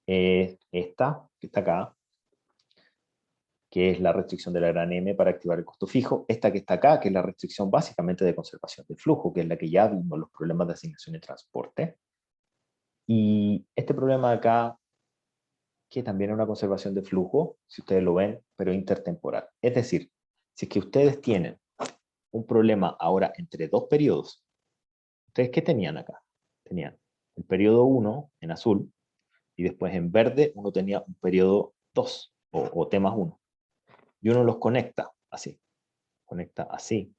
es esta, que está acá, que es la restricción de la gran M para activar el costo fijo. Esta que está acá, que es la restricción básicamente de conservación de flujo, que es la que ya vimos, los problemas de asignación y transporte. Y este problema de acá, que también es una conservación de flujo, si ustedes lo ven, pero intertemporal. Es decir, si es que ustedes tienen un problema ahora entre dos periodos, ¿ustedes qué tenían acá? Tenían el periodo 1 en azul, y después en verde uno tenía un periodo 2, o T más 1. Y uno los conecta así, conecta así,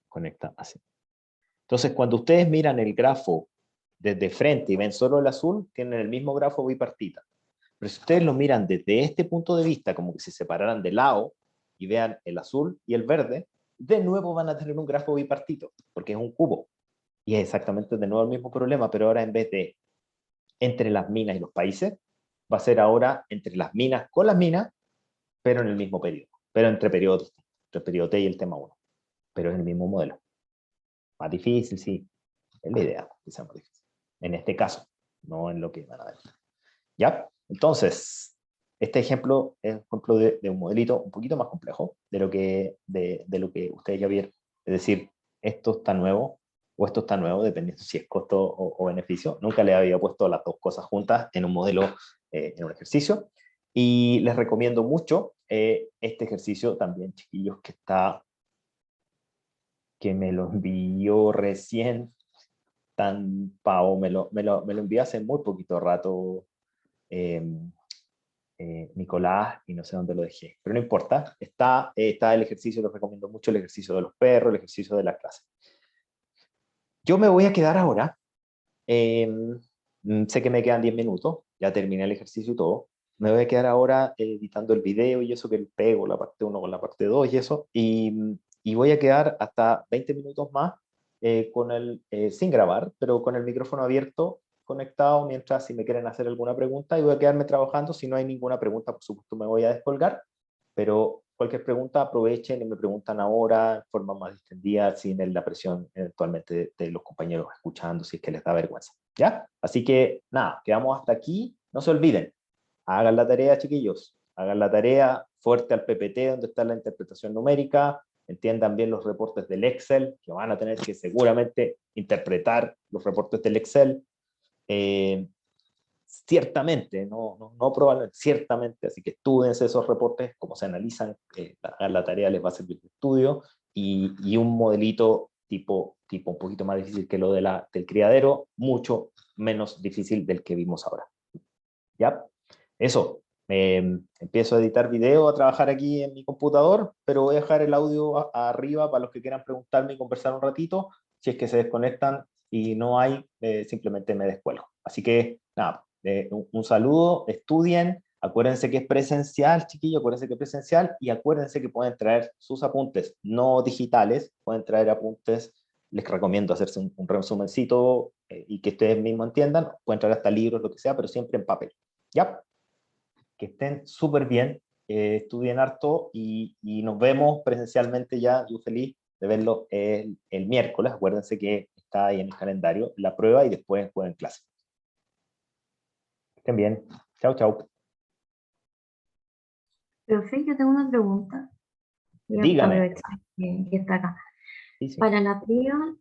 conecta así. Entonces, cuando ustedes miran el grafo desde frente y ven solo el azul, tienen el mismo grafo bipartita. Pero si ustedes lo miran desde este punto de vista, como que se separaran de lado, y vean el azul y el verde, de nuevo van a tener un grafo bipartito, porque es un cubo. Y es exactamente de nuevo el mismo problema, pero ahora en vez de entre las minas y los países, va a ser ahora entre las minas con las minas, pero en el mismo periodo, pero entre periodos distintos, entre el periodo T y el tema 1, pero es el mismo modelo. Más difícil, sí, es la idea que sea más difícil. En este caso, no en lo que van a ver. ¿Ya? Entonces, este ejemplo es un ejemplo de un modelito un poquito más complejo de lo que ustedes ya vieron. Es decir, esto está nuevo o esto está nuevo, dependiendo si es costo o beneficio. Nunca le había puesto las dos cosas juntas en un modelo, en un ejercicio. Y les recomiendo mucho este ejercicio también, chiquillos, que me lo envió recién, tan pavo, me lo envió hace muy poquito rato, Nicolás, y no sé dónde lo dejé, pero no importa, está el ejercicio, lo recomiendo mucho, el ejercicio de los perros, el ejercicio de la clase. Yo me voy a quedar ahora, sé que me quedan 10 minutos, ya terminé el ejercicio y todo, me voy a quedar ahora editando el video y eso, que el pego la parte 1 con la parte 2 y eso, y voy a quedar hasta 20 minutos más sin grabar, pero con el micrófono abierto, conectado, mientras si me quieren hacer alguna pregunta, y voy a quedarme trabajando. Si no hay ninguna pregunta, por supuesto me voy a descolgar, pero cualquier pregunta aprovechen y me preguntan ahora, en forma más distendida, sin la presión eventualmente de los compañeros escuchando, si es que les da vergüenza, ¿ya? Así que nada, quedamos hasta aquí. No se olviden, hagan la tarea, chiquillos, hagan la tarea, fuerte al PPT, donde está la interpretación numérica, entiendan bien los reportes del Excel, que van a tener que seguramente interpretar los reportes del Excel, ciertamente, no probablemente, ciertamente, así que estudiense esos reportes, cómo se analizan, la tarea les va a servir de estudio, y un modelito tipo un poquito más difícil que lo del criadero, mucho menos difícil del que vimos ahora. ¿Ya? Eso. Empiezo a editar video, a trabajar aquí en mi computador, pero voy a dejar el audio arriba para los que quieran preguntarme y conversar un ratito. Si es que se desconectan y no hay, simplemente me descuelgo. Así que, nada, un saludo, estudien, acuérdense que es presencial, chiquillos, acuérdense que es presencial, y acuérdense que pueden traer sus apuntes no digitales, pueden traer apuntes, les recomiendo hacerse un resumencito y que ustedes mismos entiendan, pueden traer hasta libros, lo que sea, pero siempre en papel. ¿Ya? Que estén súper bien, estudien harto y nos vemos presencialmente ya. Yo feliz de verlo el miércoles. Acuérdense que está ahí en el calendario la prueba y después juegan clase. Que estén bien. Chao, chao. Profe, yo tengo una pregunta. Voy a Dígame. aprovechar que está acá. Sí, sí. Para la prueba,